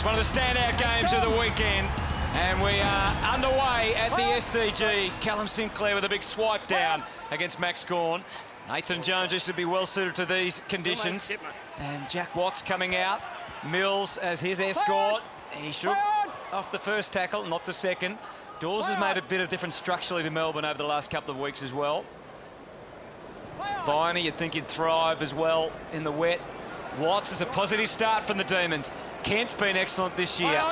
one of the standout games of the weekend. And we are underway at the SCG. Callum Sinclair with a big swipe down against Max Gawn. Nathan Jones used to be well suited to these conditions. And Jack Watts coming out. Mills as his escort. He shook off the first tackle, not the second. Dawes has made a bit of difference structurally to Melbourne over the last couple of weeks as well. Viney, you'd think he'd thrive as well in the wet. Watts is a positive start from the Demons. Kent's been excellent this year.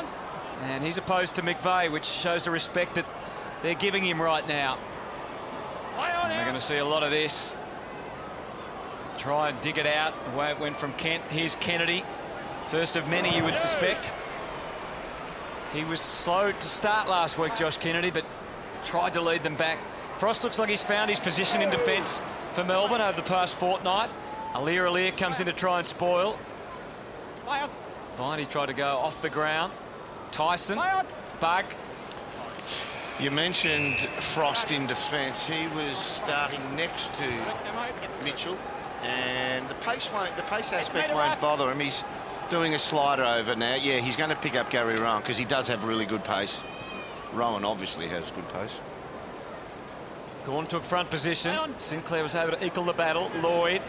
And he's opposed to McVeigh, which shows the respect that they're giving him right now. And we're going to see a lot of this. Try and dig it out. Away it went from Kent. Here's Kennedy. First of many, you would suspect. He was slow to start last week, Josh Kennedy, but tried to lead them back. Frost looks like he's found his position in defence for Melbourne over the past fortnight. Aliir comes in to try and spoil. Viney tried to go off the ground. Tyson, Bug. You mentioned Frost in defence. He was starting next to Mitchell, and the pace aspect won't bother him. He's doing a slider over now. Yeah, he's going to pick up Gary Rowan because he does have really good pace. Rowan obviously has good pace. Gawn took front position. Sinclair was able to equal the battle. Lloyd,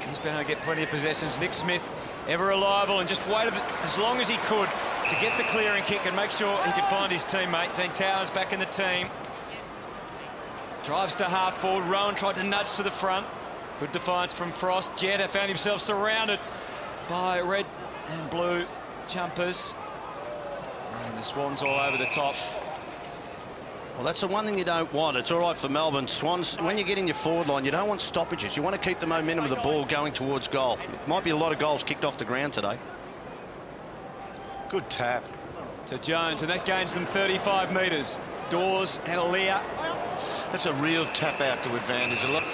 he's been able to get plenty of possessions. Nick Smith, ever reliable, and just waited as long as he could to get the clearing kick and make sure he could find his teammate. Dean Towers back in the team. Drives to half forward. Rowan tried to nudge to the front. Good defiance from Frost. Jetta found himself surrounded by red and blue jumpers. And the Swans all over the top. Well, that's the one thing you don't want. It's all right for Melbourne. Swans, when you get in your forward line, you don't want stoppages. You want to keep the momentum of the ball going towards goal. It might be a lot of goals kicked off the ground today. Good tap. To Jones, and that gains them 35 metres. Dawes and Aliir. That's a real tap out to advantage. A lot of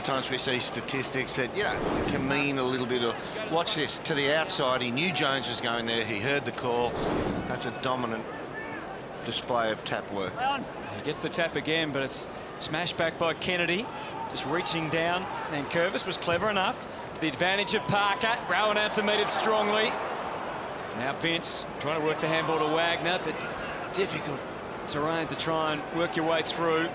times we see statistics that, you know, can mean a little bit of, watch this, to the outside. He knew Jones was going there. He heard the call. That's a dominant display of tap work. He gets the tap again, but it's smashed back by Kennedy. Just reaching down. And Curvis was clever enough to the advantage of Parker. Rowan out to meet it strongly. Now Vince trying to work the handball to Wagner, but difficult terrain to try and work your way through.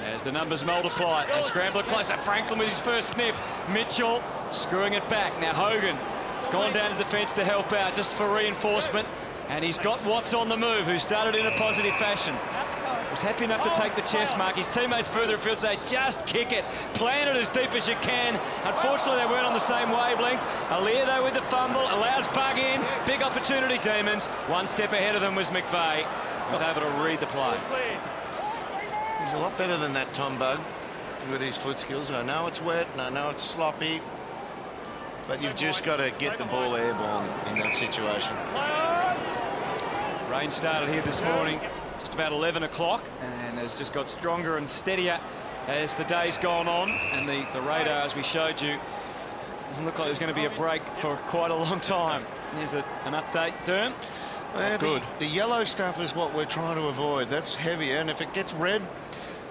As the numbers multiply, a scrambler closer. Franklin with his first sniff. Mitchell screwing it back. Now Hogan has gone down to defence to help out, just for reinforcement. And he's got Watts on the move, who started in a positive fashion. Was happy enough to take the chest mark. His teammates further afield say, just kick it. Plan it as deep as you can. Unfortunately, they weren't on the same wavelength. Aliir, though, with the fumble, allows Bug in. Big opportunity, Demons. One step ahead of them was McVeigh. Was able to read the play. He's a lot better than that, Tom Bug, with his foot skills. I know it's wet and I know it's sloppy, but you've just got to get the ball airborne in that situation. Rain started here this morning just about 11 o'clock and has just got stronger and steadier as the day's gone on. And the radar, as we showed you, doesn't look like there's going to be a break for quite a long time. Here's an update, Derm. Well, good. The yellow stuff is what we're trying to avoid. That's heavier, and if it gets red,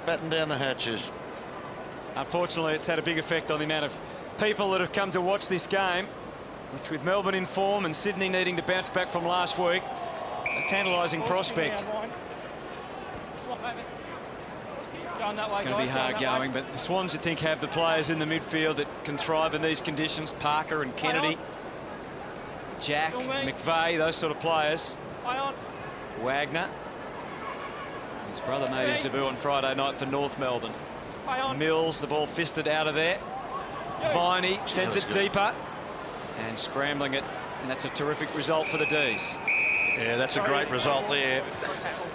batten down the hatches. Unfortunately, it's had a big effect on the amount of people that have come to watch this game, which, with Melbourne in form and Sydney needing to bounce back from last week, a tantalising prospect. It's going to be hard going, but the Swans, you think, have the players in the midfield that can thrive in these conditions. Parker and Kennedy, Jack, McVeigh, those sort of players. Wagner. His brother made his debut on Friday night for North Melbourne. Mills, the ball fisted out of there. Viney sends it deeper. And scrambling it. And that's a terrific result for the D's. Yeah, that's a great result there.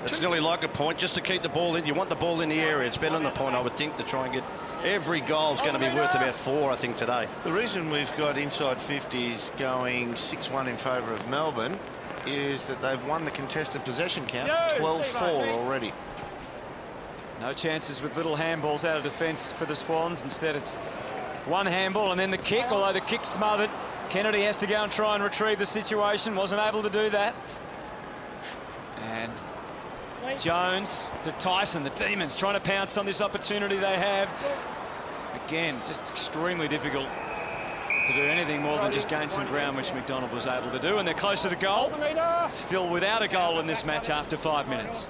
It's nearly like a point just to keep the ball in. You want the ball in the area. It's better than the point, I would think, to try and get... Every goal is going to be worth about 4, I think, today. The reason we've got inside 50s going 6-1 in favour of Melbourne is that they've won the contested possession count 12-4 already. No chances with little handballs out of defence for the Swans. Instead, it's one handball and then the kick, although the kick smothered. Kennedy has to go and try and retrieve the situation. Wasn't able to do that. And Jones to Tyson. The Demons trying to pounce on this opportunity they have. Again, just extremely difficult to do anything more than just gain some ground, which McDonald was able to do, and they're closer to goal. Still without a goal in this match after 5 minutes.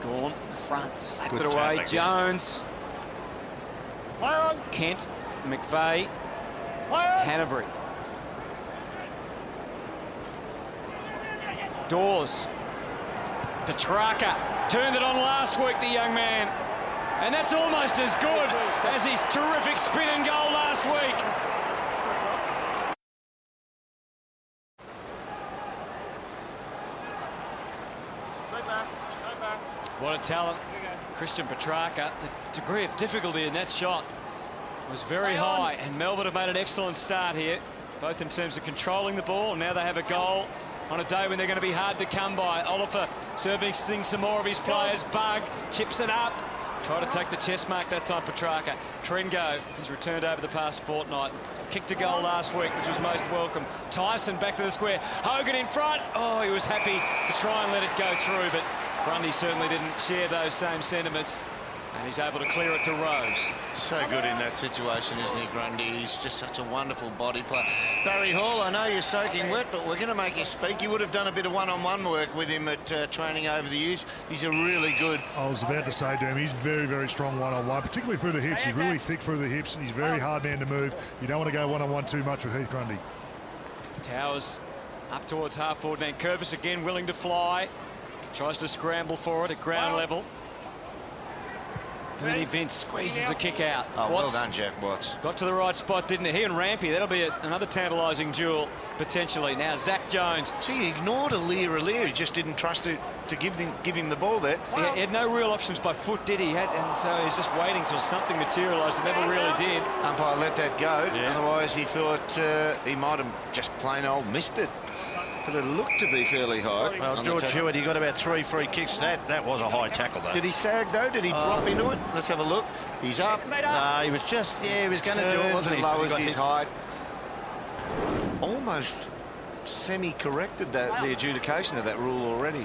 Gawn, the front, slapped it away. Jones, Kent, McVeigh, Hanbury. Dawes, Petrarca turned it on last week, the young man. And that's almost as good as his terrific spin and goal last week. What a talent. Christian Petrarca. The degree of difficulty in that shot was very high, and Melbourne have made an excellent start here, both in terms of controlling the ball. Now they have a goal on a day when they're going to be hard to come by. Oliver servicing some more of his players. Bug chips it up. Try to take the chest mark that time, Petrarca. Trengove has returned over the past fortnight. Kicked a goal last week, which was most welcome. Tyson back to the square. Hogan in front. Oh, he was happy to try and let it go through, but Grundy certainly didn't share those same sentiments. And he's able to clear it to Rose. So good in that situation, isn't he, Grundy? He's just such a wonderful body player. Barry Hall, I know you're soaking wet, but we're going to make you speak. You would have done a bit of one-on-one work with him at training over the years. He's a really good... I was about to say to him, he's very, very strong one-on-one, particularly through the hips. He's really thick through the hips. He's a very hard man to move. You don't want to go one-on-one too much with Heath Grundy. Towers up towards half-forward. Now Curvis again willing to fly. Tries to scramble for it at ground level. Bernie Vince squeezes a kick out. Oh, well done, Jack Watts. Got to the right spot, didn't he? He and Rampy, that'll be another tantalising duel, potentially. Now, Zac Jones. See, he ignored Aliir. He just didn't trust it to give him the ball there. He had no real options by foot, did he? And so he's just waiting till something materialised. It never really did. Umpire let that go. Yeah. Otherwise, he thought he might have just plain old missed it. But it looked to be fairly high. Well, George Hewitt, he got about 3 free kicks. That was a high tackle, though. Did he sag, though? Did he drop into it? Let's have a look. He's up. He was just, he was going to do it, wasn't he? As low as his height. Almost semi-corrected the adjudication of that rule already.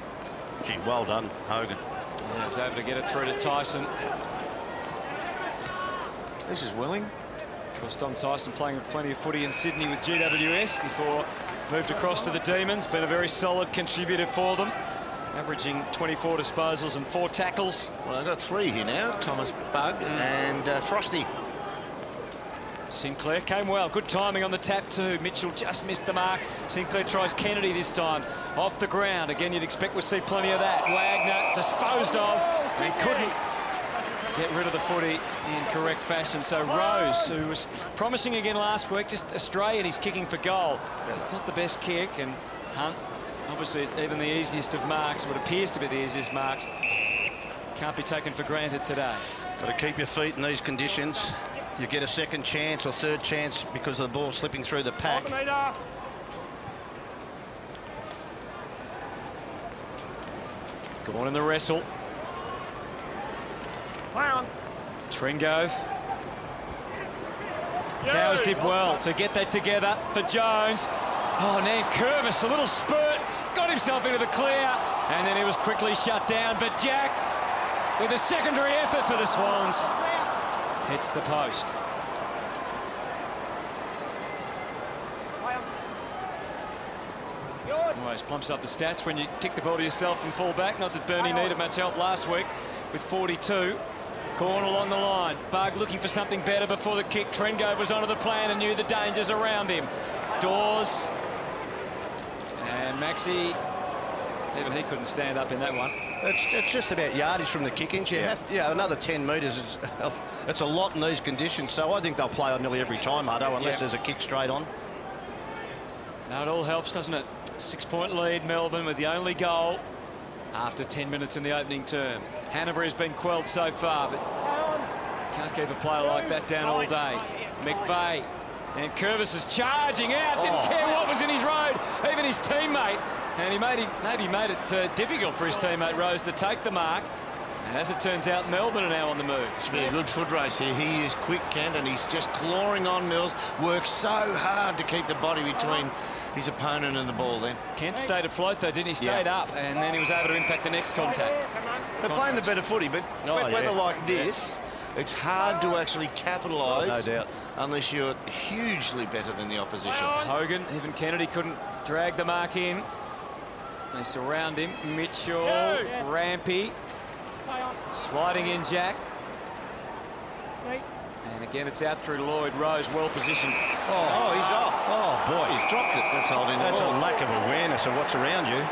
Gee, well done, Hogan. Yeah, he was able to get it through to Tyson. This is Willing. Of course, Dom Tyson playing plenty of footy in Sydney with GWS before moved across to the Demons. Been a very solid contributor for them, averaging 24 disposals and 4 tackles. Well, I've got 3 here now. Thomas, Bug and Frosty. Sinclair came well. Good timing on the tap too. Mitchell just missed the mark. Sinclair tries Kennedy this time. Off the ground. Again, you'd expect we'll see plenty of that. Wagner disposed of and couldn't get rid of the footy in correct fashion. So Rose, who was promising again last week, just astray, and he's kicking for goal. But it's not the best kick, and Hunt, obviously even the easiest of marks, what appears to be the easiest marks, can't be taken for granted today. Got to keep your feet in these conditions. You get a second chance or third chance because of the ball slipping through the pack. Go on in the wrestle. Trengove. Towers did well to get that together for Jones. Oh, Nan Curvis, a little spurt, got himself into the clear, and then he was quickly shut down. But Jack, with a secondary effort for the Swans, hits the post. Always plumps up the stats when you kick the ball to yourself and fall back. Not that Bernie needed much help last week with 42. Corn along the line. Bug looking for something better before the kick. Trengove was onto the plan and knew the dangers around him. Dawes. And Maxi, even he couldn't stand up in that one. It's just about yardage from the kick-in. Another 10 metres. It's a lot in these conditions, so I think they'll play on nearly every time, Hutto, unless there's a kick straight on. Now it all helps, doesn't it? 6-point lead, Melbourne, with the only goal after 10 minutes in the opening term. Hanbury's been quelled so far, but can't keep a player like that down all day. McVeigh, and Curvis is charging out, didn't care what was in his road, even his teammate, and he maybe made it difficult for his teammate Rose to take the mark. And as it turns out, Melbourne are now on the move. It's been a good foot race here. He is quick, Kent, and he's just clawing on Mills. Works so hard to keep the body between his opponent and the ball then. Kent stayed afloat though, didn't he? Stayed up, and then he was able to impact the next contact. They're playing the better footy, but weather like this, it's hard to actually capitalise. No doubt. Unless you're hugely better than the opposition. Hogan, even Kennedy couldn't drag the mark in. They surround him. Mitchell, Rampy, sliding in Jack. And again, it's out through Lloyd. Rose, well positioned. Oh, he's off. Oh, boy. He's dropped it. That's holding That's the a ball. lack of awareness of what's around you.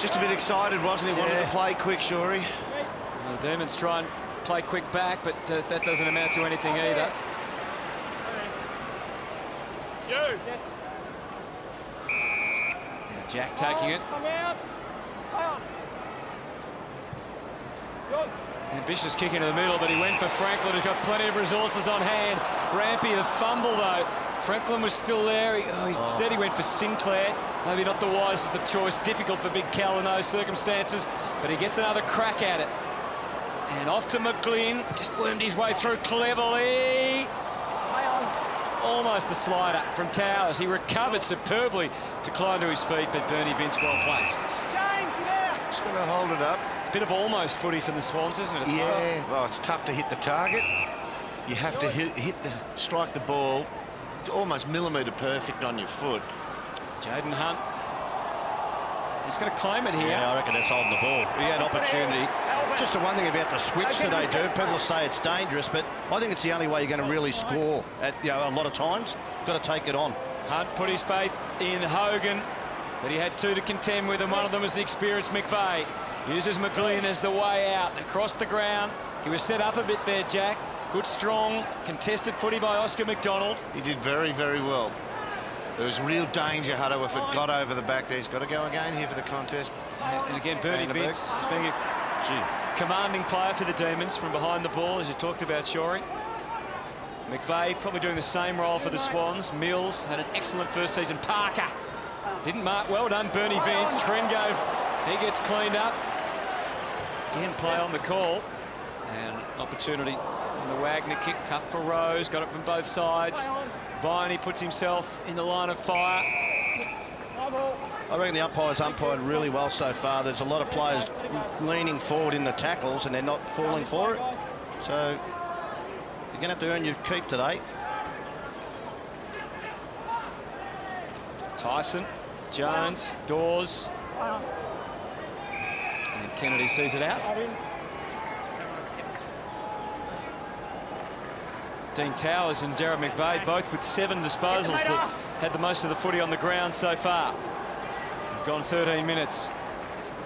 Just a bit excited, wasn't he? Wanted to play quick, Shorey. The Demons try and play quick back, but that doesn't amount to anything either. Now Jack taking it. Ambitious kick into the middle, but he went for Franklin, who's got plenty of resources on hand. Rampy, the fumble, though. Franklin was still there. Instead, he went for Sinclair. Maybe not the wisest of choice. Difficult for Big Cal in those circumstances, but he gets another crack at it. And off to McLean. Just wormed his way through cleverly. Almost a slider from Towers. He recovered superbly to climb to his feet, but Bernie Vince well placed. Just going to hold it up. Bit of almost footy for the Swans, isn't it? Yeah. Well, it's tough to hit the target. You have to strike the ball almost millimetre perfect on your foot. Jaden Hunt. He's going to claim it here. Yeah, I reckon that's holding the ball. He had opportunity. Just the one thing about the switch today, dude, people say it's dangerous, but I think it's the only way you're going to really score at a lot of times. You've got to take it on. Hunt put his faith in Hogan, but he had two to contend with, and one of them was the experienced McVeigh. Uses McLean as the way out. Across the ground. He was set up a bit there, Jack. Good, strong, contested footy by Oscar McDonald. He did very, very well. There was real danger, Hutto, if it got over the back there. He's got to go again here for the contest. And again, Bernie Vince is being a commanding player for the Demons from behind the ball, as you talked about, Shorey. McVeigh probably doing the same role for the Swans. Mills had an excellent first season. Parker didn't mark. Well done, Bernie Vince. Trengove, he gets cleaned up. Again, play on the call. And opportunity on the Wagner kick. Tough for Rose. Got it from both sides. Viney puts himself in the line of fire. I reckon the umpires umpired really well so far. There's a lot of players leaning forward in the tackles and they're not falling for it. So you're going to have to earn your keep today. Tyson, Jones, Dawes. And Kennedy sees it out. Dean Towers and Jarrad McVeigh both with 7 disposals that had the most of the footy on the ground so far. We've gone 13 minutes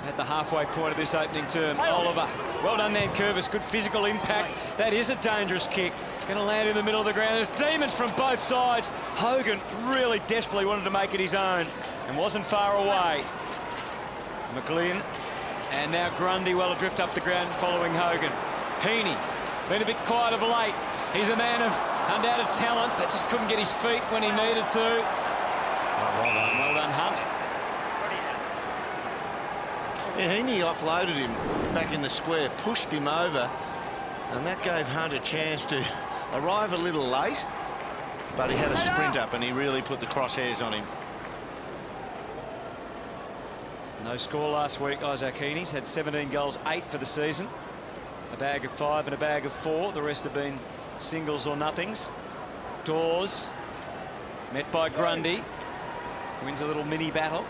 at the halfway point of this opening term. Oliver, well done, Nankervis. Good physical impact. That is a dangerous kick. Going to land in the middle of the ground. There's Demons from both sides. Hogan really desperately wanted to make it his own and wasn't far away. McLean and now Grundy well adrift up the ground following Hogan. Heaney, been a bit quiet of late. He's a man of undoubted talent, but just couldn't get his feet when he needed to. Well done, Hunt. Yeah, Heaney offloaded him back in the square, pushed him over, and that gave Hunt a chance to arrive a little late, but he had a sprint up and he really put the crosshairs on him. No score last week. Isaac Heaney's had 17 goals, 8 for the season. A bag of 5 and a bag of 4. The rest have been singles or nothings. Dawes met by Grundy. Wins a little mini battle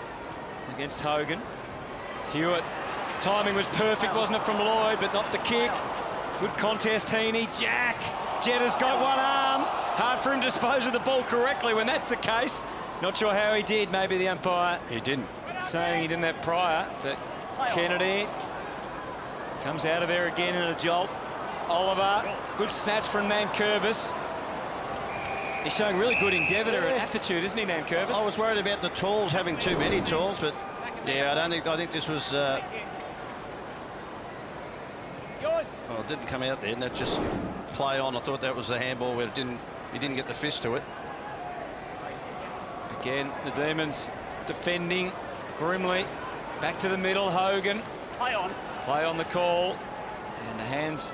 against Hogan. Hewitt. Timing was perfect, wasn't it, from Lloyd, but not the kick. Good contest, Heaney. Jack. Jetta's got one arm. Hard for him to dispose of the ball correctly when that's the case. Not sure how he did. Maybe the umpire He didn't. saying he didn't have prior, but Kennedy comes out of there again in a jolt. Oliver, good snatch from Nankervis. He's showing really good endeavour and aptitude, isn't he, Nankervis? I was worried about the tools, having too many tools, but yeah, I think this was well, it didn't come out there, and that just play on. I thought that was the handball where he didn't get the fist to it. Again, the Demons defending grimly. Back to the middle, Hogan. Play on the call. And the hands,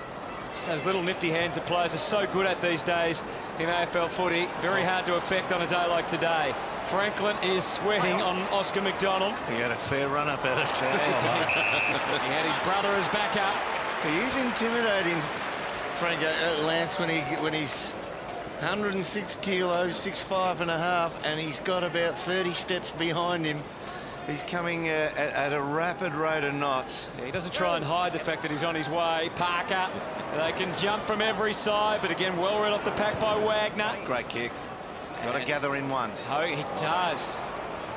just those little nifty hands that players are so good at these days in AFL footy. Very hard to affect on a day like today. Franklin is sweating on Oscar McDonald. He had a fair run up at it. He had his brother as backup. He is intimidating, Franco Lance, when he's 106 kilos, 6'5 and a half, and he's got about 30 steps behind him. He's coming at a rapid rate of knots. Yeah, he doesn't try and hide the fact that he's on his way. Parker, they can jump from every side, but again, well read off the pack by Wagner. Great kick. Got to gather in one. Oh, he does.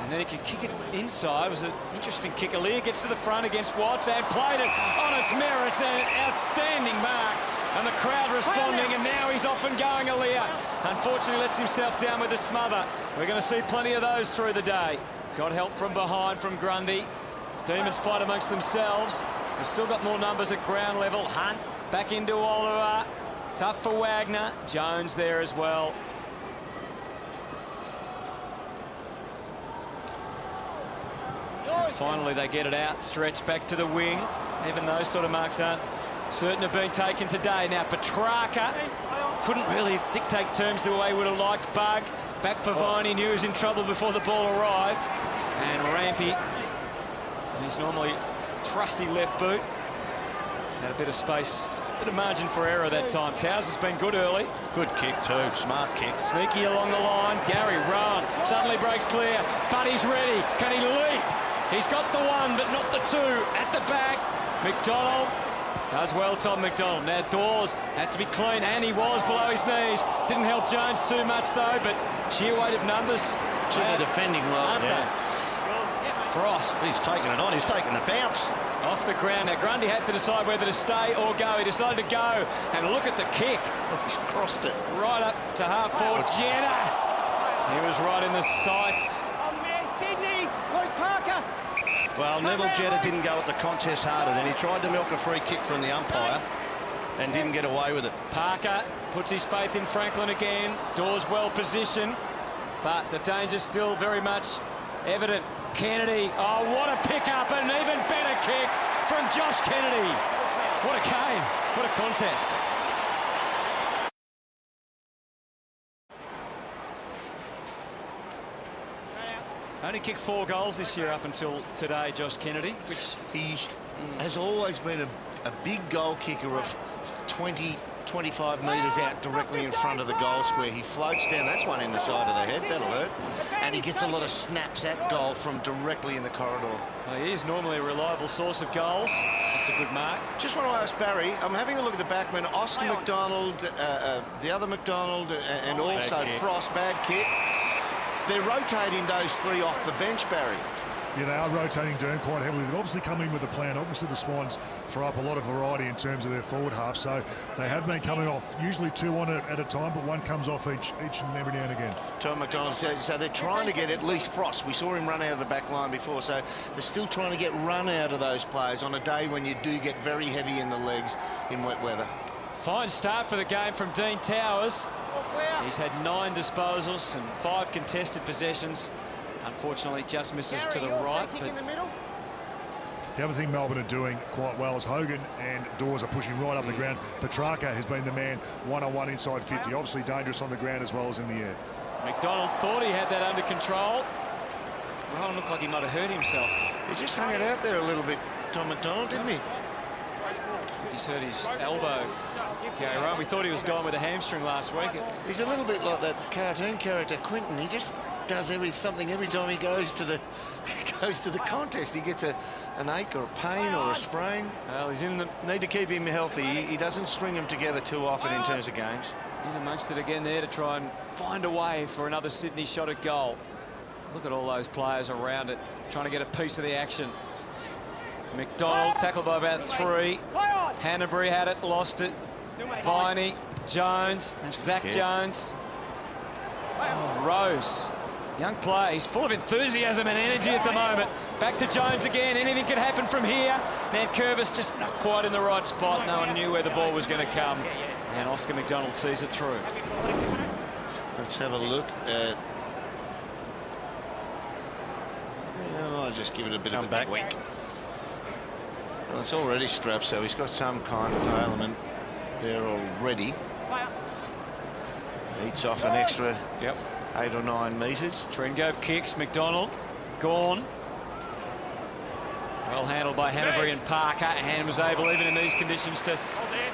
And then he can kick it inside. It was an interesting kick. Aaliyah gets to the front against Watts and played it on its merits. An outstanding mark. And the crowd responding, and now he's off and going, Aaliyah. Unfortunately, lets himself down with a smother. We're going to see plenty of those through the day. Got help from behind from Grundy. Demons fight amongst themselves. They've still got more numbers at ground level. Hunt back into Oliver. Tough for Wagner. Jones there as well. And finally, they get it out. Stretch back to the wing. Even those sort of marks aren't certain of being taken today. Now, Petrarca couldn't really dictate terms the way he would have liked. Bug back for Viney. Knew he was in trouble before the ball arrived. And Rampy, his normally trusty left boot, had a bit of space, a bit of margin for error that time. Towers has been good early. Good kick too, smart kick. Sneaky along the line. Gary Rowan suddenly breaks clear. Buddy's ready. Can he leap? He's got the one, but not the two. At the back, McDonald does well, Tom McDonald. Now Dawes has to be clean, and he was below his knees. Didn't help Jones too much though, but sheer weight of numbers. They're defending well. Yeah. Frost. He's taking it on. He's taking a bounce. Off the ground. Now Grundy had to decide whether to stay or go. He decided to go, and look at the kick. He's crossed it. Right up to half forward. Jenner. He was right in the sights. Sydney, Luke Parker. Well, Neville Jetta didn't go at the contest harder. Then he tried to milk a free kick from the umpire and didn't get away with it. Parker puts his faith in Franklin again. Dawes well positioned, but the danger's still very much evident. Kennedy, oh, what a pick-up, an even better kick from Josh Kennedy. What a game, what a contest. Only kicked 4 goals this year up until today, Josh Kennedy, which He has always been a big goal kicker of 20, 25 metres out directly in front of the goal square. He floats down. That's one in the side of the head. That'll hurt. And he gets a lot of snaps at goal from directly in the corridor. well, he is normally a reliable source of goals. That's a good mark. Just want to ask Barry, I'm having a look at the backman. Oscar McDonald, the other McDonald, and also Frost, bad kick. They're rotating those 3 off the bench, Barry. Yeah, they are rotating Doom quite heavily. They've obviously come in with a plan. Obviously, the Swans throw up a lot of variety in terms of their forward half, so they have been coming off usually 2 on at a time, but one comes off each and every now and again. Tom McDonald said, so they're trying to get at least Frost. We saw him run out of the back line before, so they're still trying to get run out of those players on a day when you do get very heavy in the legs in wet weather. Fine start for the game from Dean Towers. He's had 9 disposals and 5 contested possessions. Unfortunately, just misses to the right. But The other thing Melbourne are doing quite well is Hogan and Dawes are pushing right up the ground. Petrarca has been the man one-on-one inside 50. Obviously dangerous on the ground as well as in the air. McDonald thought he had that under control. Well, it looked like he might have hurt himself. He just hung it out there a little bit, Tom McDonald, didn't he? He's hurt his elbow. Okay, right. We thought he was gone with a hamstring last week. He's a little bit like that cartoon character Quentin. He just does something every time he goes to the contest. He gets an ache or a pain or a sprain. Well, he's in Need to keep him healthy. He doesn't string them together too often in terms of games. in amongst it again there to try and find a way for another Sydney shot at goal. Look at all those players around it, trying to get a piece of the action. McDonald tackled by about 3. Hanbury had it, lost it. Viney, Jones, that's Zac Jones. Oh, Rose, young player. He's full of enthusiasm and energy at the moment. Back to Jones again. Anything could happen from here. Nankervis just not quite in the right spot. No one knew where the ball was going to come. And Oscar McDonald sees it through. Let's have a look at... I'll just give it a bit of a tweak. Well, it's already strapped, so he's got some kind of ailment there already. Eats off an extra 8 or 9 metres. Trengove kicks, McDonald, gone. Well handled by Hanbury and Parker, and was able, even in these conditions, to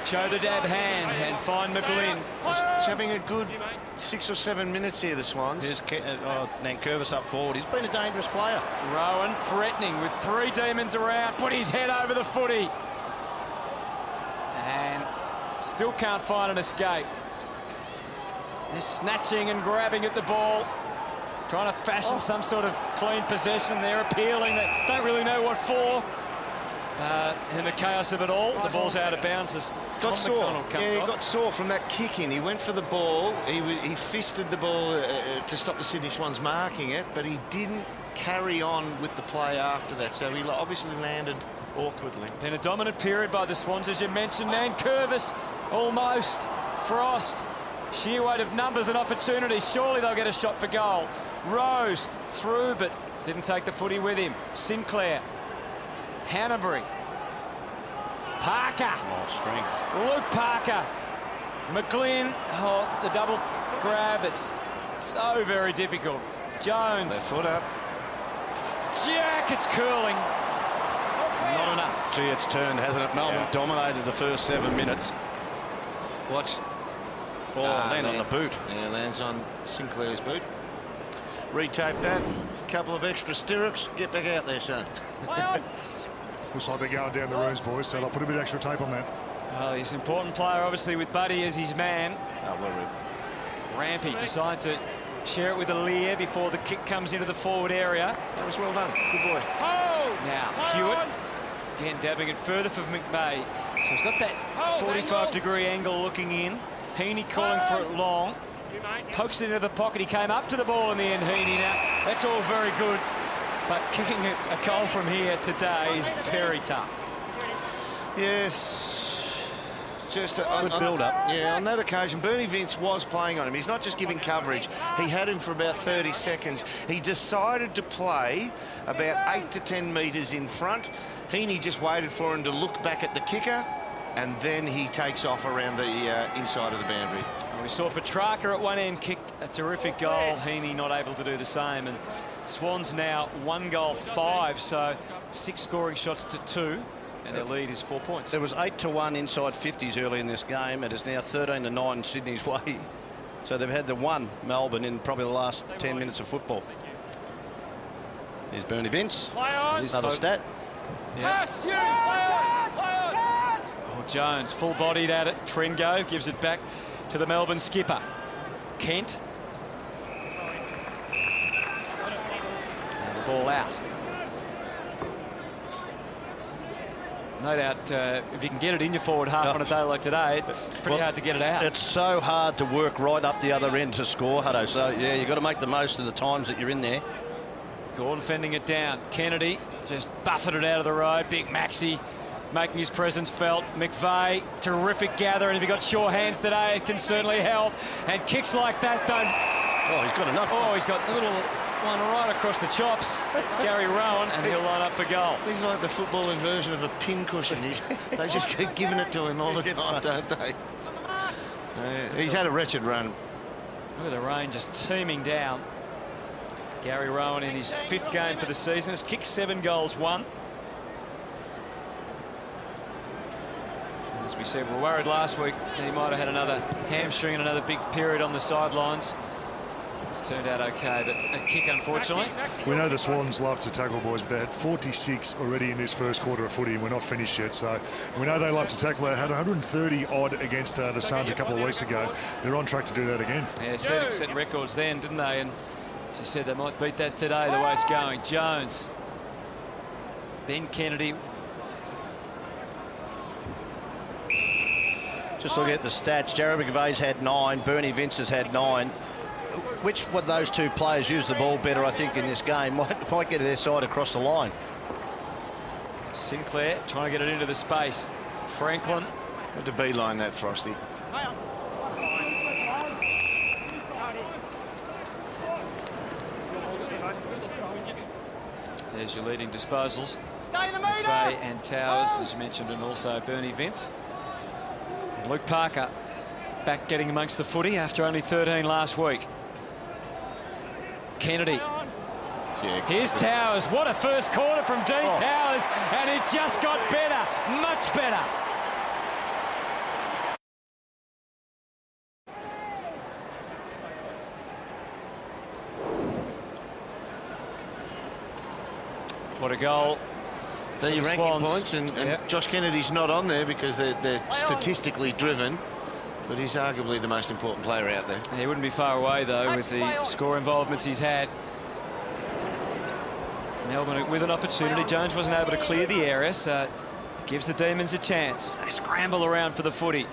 show the dab hand and find McGlynn. He's having a good 6 or 7 minutes here, the Swans. Here's Nankervis up forward. He's been a dangerous player. Rowan threatening with 3 demons around, put his head over the footy. And still can't find an escape. They're snatching and grabbing at the ball, trying to fashion some sort of clean possession. They're appealing. They don't really know what for. In the chaos of it all, the ball's out of bounds as Got sore. McDonald comes Yeah, he off. got sore from that kick in. He went for the ball. He fisted the ball to stop the Sydney Swans marking it, but he didn't carry on with the play after that. So he obviously landed awkwardly. Been a dominant period by the Swans, as you mentioned. Nankervis almost. Frost. Sheer weight of numbers and opportunities. Surely they'll get a shot for goal. Rose through, but didn't take the footy with him. Sinclair. Hanbury. Parker. Oh, strength. Luke Parker. McGlynn. Oh, the double grab. It's so very difficult. Jones. Left foot up. Jack, it's curling. Not enough. Gee, it's turned, hasn't it? Melbourne dominated the first 7 minutes. Watch. Oh, land on the boot. Yeah, lands on Sinclair's boot. Retape that. Couple of extra stirrups. Get back out there, son. Looks like they're going down the rooms, boys, so they'll put a bit of extra tape on that. Well, he's an important player, obviously, with Buddy as his man. Oh, well, Rampy decided to share it with Lear before the kick comes into the forward area. That was well done. Good boy. Now, Hewitt, again, dabbing it further for McVeigh. So he's got that 45-degree angle looking in. Heaney calling for it long. Pokes it into the pocket. He came up to the ball in the end, Heaney. Now, that's all very good. But kicking a goal from here today is very tough. Yes. Just on build-up. Yeah, on that occasion, Bernie Vince was playing on him. He's not just giving coverage. He had him for about 30 seconds. He decided to play about 8 to 10 metres in front. Heaney just waited for him to look back at the kicker, and then he takes off around the inside of the boundary. We saw Petrarca at one end kick a terrific goal. Heaney not able to do the same. And Swans now 1 goal 5, so 6 scoring shots to 2, and their lead is 4 points. There was 8-1 inside 50s early in this game. It is now 13-9 Sydney's way. So they've had the 1 Melbourne in probably the last 10 minutes of football. Here's Bernie Vince. Another stat. Yeah. Oh, Jones full-bodied at it. Trengo gives it back to the Melbourne skipper. Kent. And the ball out. No doubt, if you can get it in your forward half on a day like today, it's pretty hard to get it out. It's so hard to work right up the other end to score, Hutto. So, yeah, you've got to make the most of the times that you're in there. Gordon fending it down. Kennedy just buffeted it out of the road. Big Maxi making his presence felt. McVeigh, terrific gather, and if you've got sure hands today, it can certainly help. And kicks like that don't... Oh, he's got enough. Oh, he's got a little one right across the chops. Gary Rowan, and he'll line up for goal. He's like the footballing version of a pin cushion. They just keep giving it to him all the time, don't they? He's had a wretched run. Look at the rain just teeming down. Gary Rowan in his 5th game for the season has kicked 7 goals, 1. As we said, we were worried last week that he might have had another hamstring and another big period on the sidelines. It's turned out okay, but a kick, unfortunately. We know the Swans love to tackle, boys, but they had 46 already in this first quarter of footy, and we're not finished yet. So we know they love to tackle. They had 130 odd against the Suns a couple of weeks ago. They're on track to do that again. Yeah, set records then, didn't they? And as you said, they might beat that today the way it's going. Jones. Ben Kennedy. Just looking at the stats, Jarrad McVeigh's had 9, Bernie Vince has had 9. Which one of those 2 players use the ball better, I think, in this game? Might get their side across the line. Sinclair trying to get it into the space. Franklin. Had to beeline that, Frosty. There's your leading disposals. Stay in the meter. McVeigh and Towers, as you mentioned, and also Bernie Vince. And Luke Parker back getting amongst the footy after only 13 last week. Kennedy Yeah, Here's Towers. What a first quarter from Dean Towers, and it just got better, much better. What a goal. They're your ranking Swans. points, and Yep. Josh Kennedy's not on there because they're statistically driven, but he's arguably the most important player out there. He wouldn't be far away, though, with the score involvements he's had. Melbourne with an opportunity. Jones wasn't able to clear the area, so it gives the Demons a chance as they scramble around for the footy.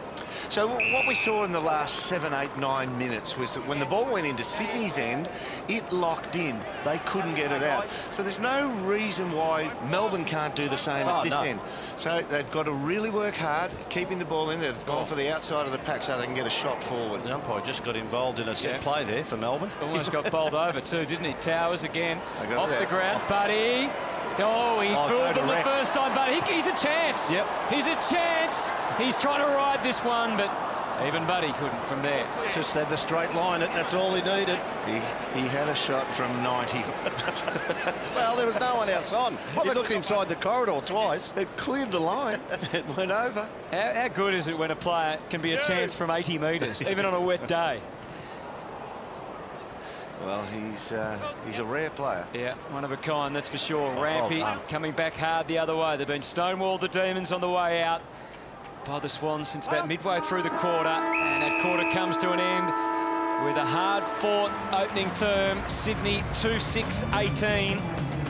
So what we saw in the last 7, 8, 9 minutes was that when the ball went into Sydney's end, it locked in. They couldn't get it out. So there's no reason why Melbourne can't do the same at this end. So they've got to really work hard, keeping the ball in. They've gone for the outside of the pack so they can get a shot forward. The umpire just got involved in a set play there for Melbourne. Almost got bowled over too, didn't he? Towers again, off the it. ground. Buddy. Oh, he fooled them the first time, but he's a chance. Yep. He's a chance. He's trying to ride this one, but even Buddy couldn't from there. Just had the straight line. That's all he needed. He had a shot from 90. Well, there was no one else on. He looked inside the corridor twice. It cleared the line. It went over. How good is it when a player can be a chance from 80 metres, even on a wet day? Well, he's a rare player. Yeah, one of a kind, that's for sure. Rampy coming back hard the other way. They've been stonewalled, the Demons, on the way out by the Swans since about midway through the quarter, and that quarter comes to an end with a hard-fought opening term. Sydney 2-6-18.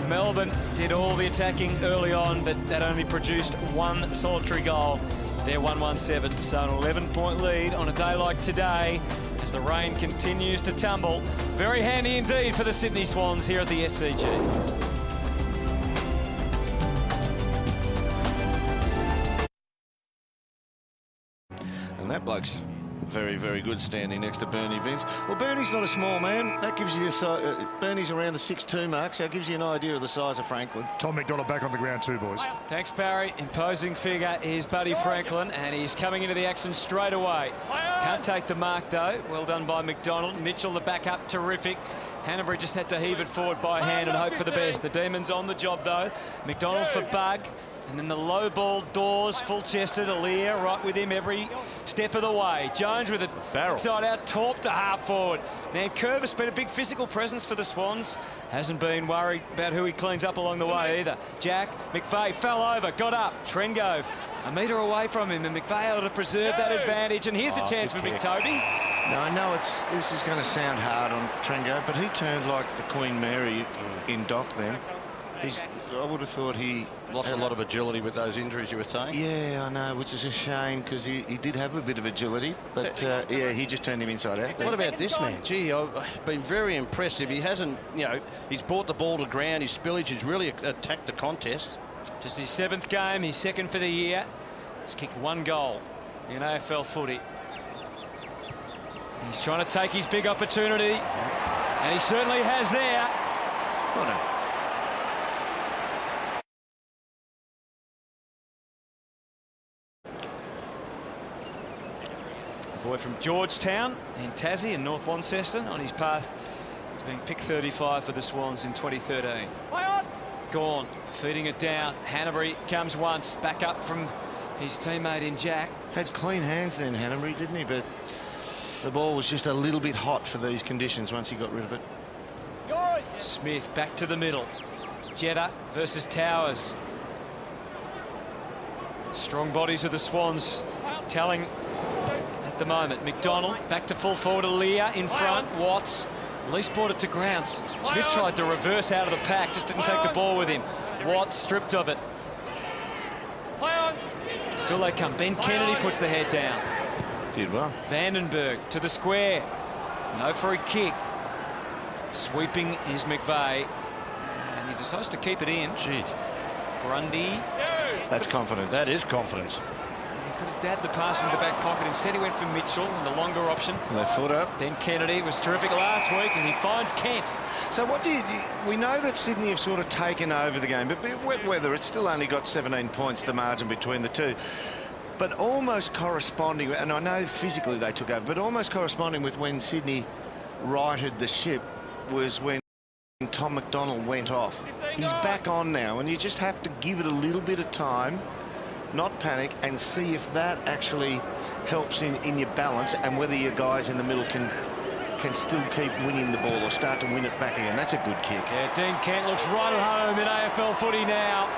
Melbourne did all the attacking early on, but that only produced one solitary goal. They're 1-1-7, so an 11-point lead on a day like today as the rain continues to tumble. Very handy indeed for the Sydney Swans here at the SCG. And that bloke's very, very good standing next to Bernie Vince. Well, Bernie's not a small man. That gives you Bernie's around the 6'2" mark, so it gives you an idea of the size of Franklin. Tom McDonald back on the ground too, boys. Thanks, Barry. Imposing figure is Buddy Franklin, and he's coming into the action straight away. Can't take the mark, though. Well done by McDonald. Mitchell, the backup, terrific. Hanbury just had to heave it forward by hand and hope for the best. The Demons on the job, though. McDonald for Bug. And then the low ball, Dawes, full-chested, Aaliyah right with him every step of the way. Jones with a side out, Torp to half forward. Now Curvis been a big physical presence for the Swans. Hasn't been worried about who he cleans up along the way either. Jack, McVeigh fell over, got up. Trengove a metre away from him, and McVeigh able to preserve that advantage. And here's a chance for Big Toby. Now, I know this is going to sound hard on Trengove, but he turned like the Queen Mary in dock then. I would have thought he lost a lot of agility with those injuries you were saying. Yeah, I know, which is a shame because he did have a bit of agility, but yeah, he just turned him inside out. What about this man? Gee, I've been very impressive. He hasn't, he's brought the ball to ground. His spillage has really attacked the contest. Just his 7th game, his 2nd for the year. He's kicked 1 goal in AFL footy. He's trying to take his big opportunity, and he certainly has there. Well done. Boy from Georgetown in Tassie and North Launceston on his path to being picked 35 for the Swans in 2013. Gone, feeding it down. Hanbury comes once, back up from his teammate in Jack. Had clean hands then, Hanbury, didn't he? But the ball was just a little bit hot for these conditions once he got rid of it. Smith back to the middle. Jetta versus Towers. Strong bodies of the Swans telling at the moment. McDonald back to full forward. Aaliyah in front. Watts at least brought it to ground. Smith tried to reverse out of the pack, just didn't take the ball with him. Watts stripped of it. Still they come. Ben Kennedy puts the head down. Did well. Vandenberg to the square. No free kick. Sweeping is McVeigh. And he decides to keep it in. Gee. Grundy. That's confidence. That is confidence. He could have dabbed the pass in the back pocket. Instead he went for Mitchell and the longer option. Left foot up. Ben Kennedy was terrific last week, and he finds Kent. So what we know that Sydney have sort of taken over the game, but wet weather, it's still only got 17 points, the margin between the two. But almost corresponding, and I know physically they took over, but almost corresponding with when Sydney righted the ship was when Tom McDonald went off. He's back on now, and you just have to give it a little bit of time, not panic, and see if that actually helps in your balance and whether your guys in the middle can still keep winning the ball or start to win it back again. That's a good kick. Yeah, Dean Kent looks right at home in AFL footy now.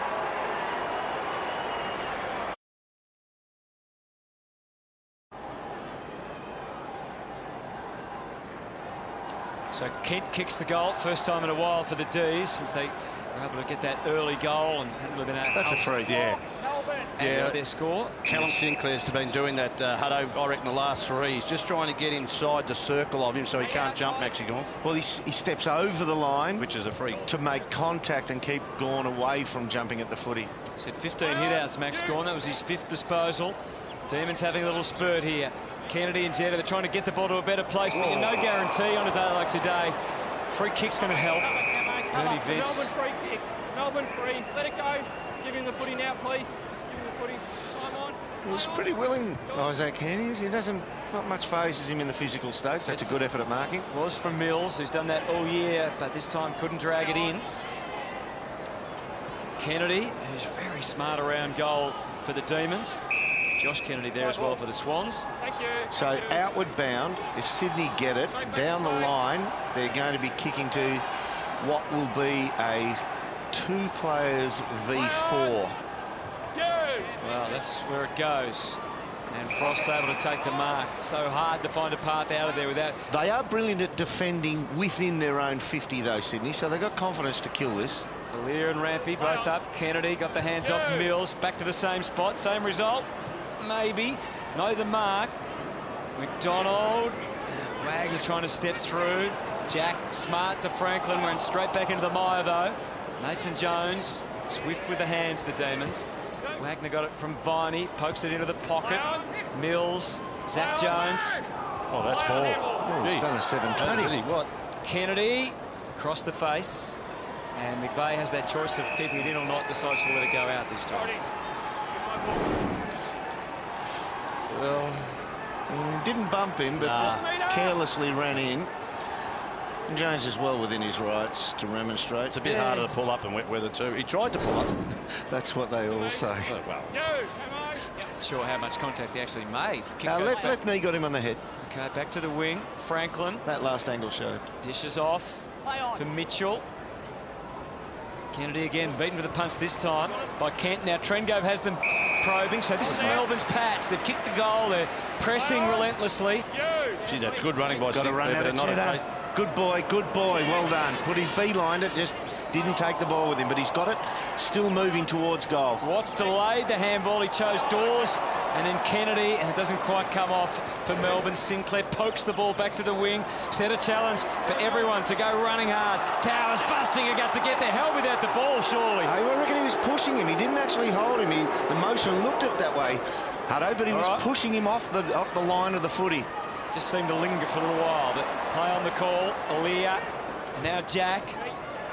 So Kent kicks the goal, first time in a while for the D's since they were able to get that early goal and hadn't really been able That's a free, yeah. yeah, their score. Callum Sinclair's been doing that, Hutto, I reckon, the last 3. He's just trying to get inside the circle of him so he can't jump Maxi Gawn. Well, he steps over the line, which is a free, to make contact and keep Gawn away from jumping at the footy. He said 15 hit-outs, Max Gawn. That was his 5th disposal. Demons having a little spurt here. Kennedy and Jetta, they're trying to get the ball to a better place, but you're no guarantee on a day like today. Free kick's going to help. Bernie Vince. Melbourne free kick. Melbourne free. Let it go. Give him the footy now, please. Give him the footy. Time on. He's pretty willing, Isaac Haney. He doesn't, not much phases him in the physical states. That's a good effort at marking. Was from Mills, who's done that all year, but this time couldn't drag it in. Kennedy, who's very smart around goal for the Demons. Josh Kennedy there as well for the Swans. Thank you. So outward bound, if Sydney get it, down the line, they're going to be kicking to what will be a 2 players v4. Well, that's where it goes. And Frost's able to take the mark. It's so hard to find a path out of there without... They are brilliant at defending within their own 50, though, Sydney, so they've got confidence to kill this. Lear and Rampy both up. Kennedy got the hands off Mills. Back to the same spot. Same result. Maybe. Know the mark. McDonald. Wagner trying to step through. Jack smart to Franklin. Went straight back into the mire, though. Nathan Jones. Swift with the hands, the Demons. Wagner got it from Viney. Pokes it into the pocket. Mills. Zac Jones. Oh, that's ball. Oh, he's done a 720. What? Kennedy across the face. And McVeigh has that choice of keeping it in or not. Decides to let it go out this time. Well, didn't bump him, but just carelessly ran in. And Jones is well within his rights to remonstrate. It's a bit harder to pull up in wet weather too. He tried to pull up. That's what they all say. Oh, well. Not sure how much contact he actually made. Left knee got him on the head. Okay, back to the wing. Franklin. That last angle showed. Dishes off for Mitchell. Kennedy again beaten with a punch this time by Kent. Now Trengove has them probing. So this is Melbourne's patch. They've kicked the goal. They're pressing relentlessly. Gee, that's good running by Got to run out of Jetta. Good boy, well done. Put his beelined it, just didn't take the ball with him, but he's got it, still moving towards goal. Watts delayed the handball. He chose Dawes and then Kennedy, and it doesn't quite come off for Melbourne. Sinclair pokes the ball back to the wing. Set a challenge for everyone to go running hard. Towers busting a gut to get the hell without the ball, surely. I reckon he was pushing him. He didn't actually hold him. The motion looked it that way, Hutto, but he was pushing him off the line of the footy. Just seemed to linger for a little while, but play on the call. Aaliyah, and now Jack.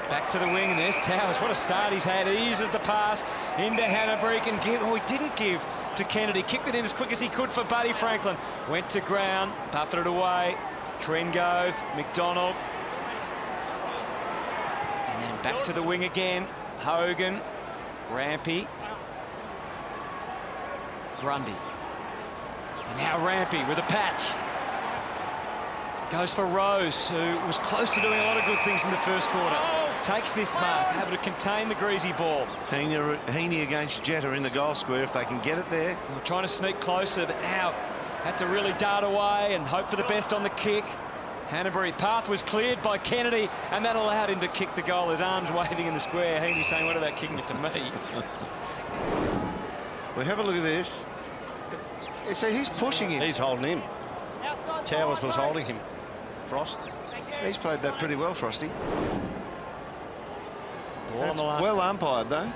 Back to the wing, and there's Towers. What a start he's had. Eases the pass into Hannabrick and he didn't give to Kennedy. Kicked it in as quick as he could for Buddy Franklin. Went to ground, buffeted it away. Trengove, McDonald. And then back to the wing again. Hogan, Rampy, Grundy. And now Rampy with a patch. Goes for Rose, who was close to doing a lot of good things in the first quarter. Takes this mark, able to contain the greasy ball. Heaney against Jetta in the goal square, if they can get it there. We're trying to sneak closer, but now had to really dart away and hope for the best on the kick. Hanbury path was cleared by Kennedy, and that allowed him to kick the goal. His arms waving in the square. Heaney saying, what about kicking it to me? Well, have a look at this. So he's pushing him. He's holding him. Towers was holding him. Frost. He's played that pretty well, Frosty. That's well umpired, though.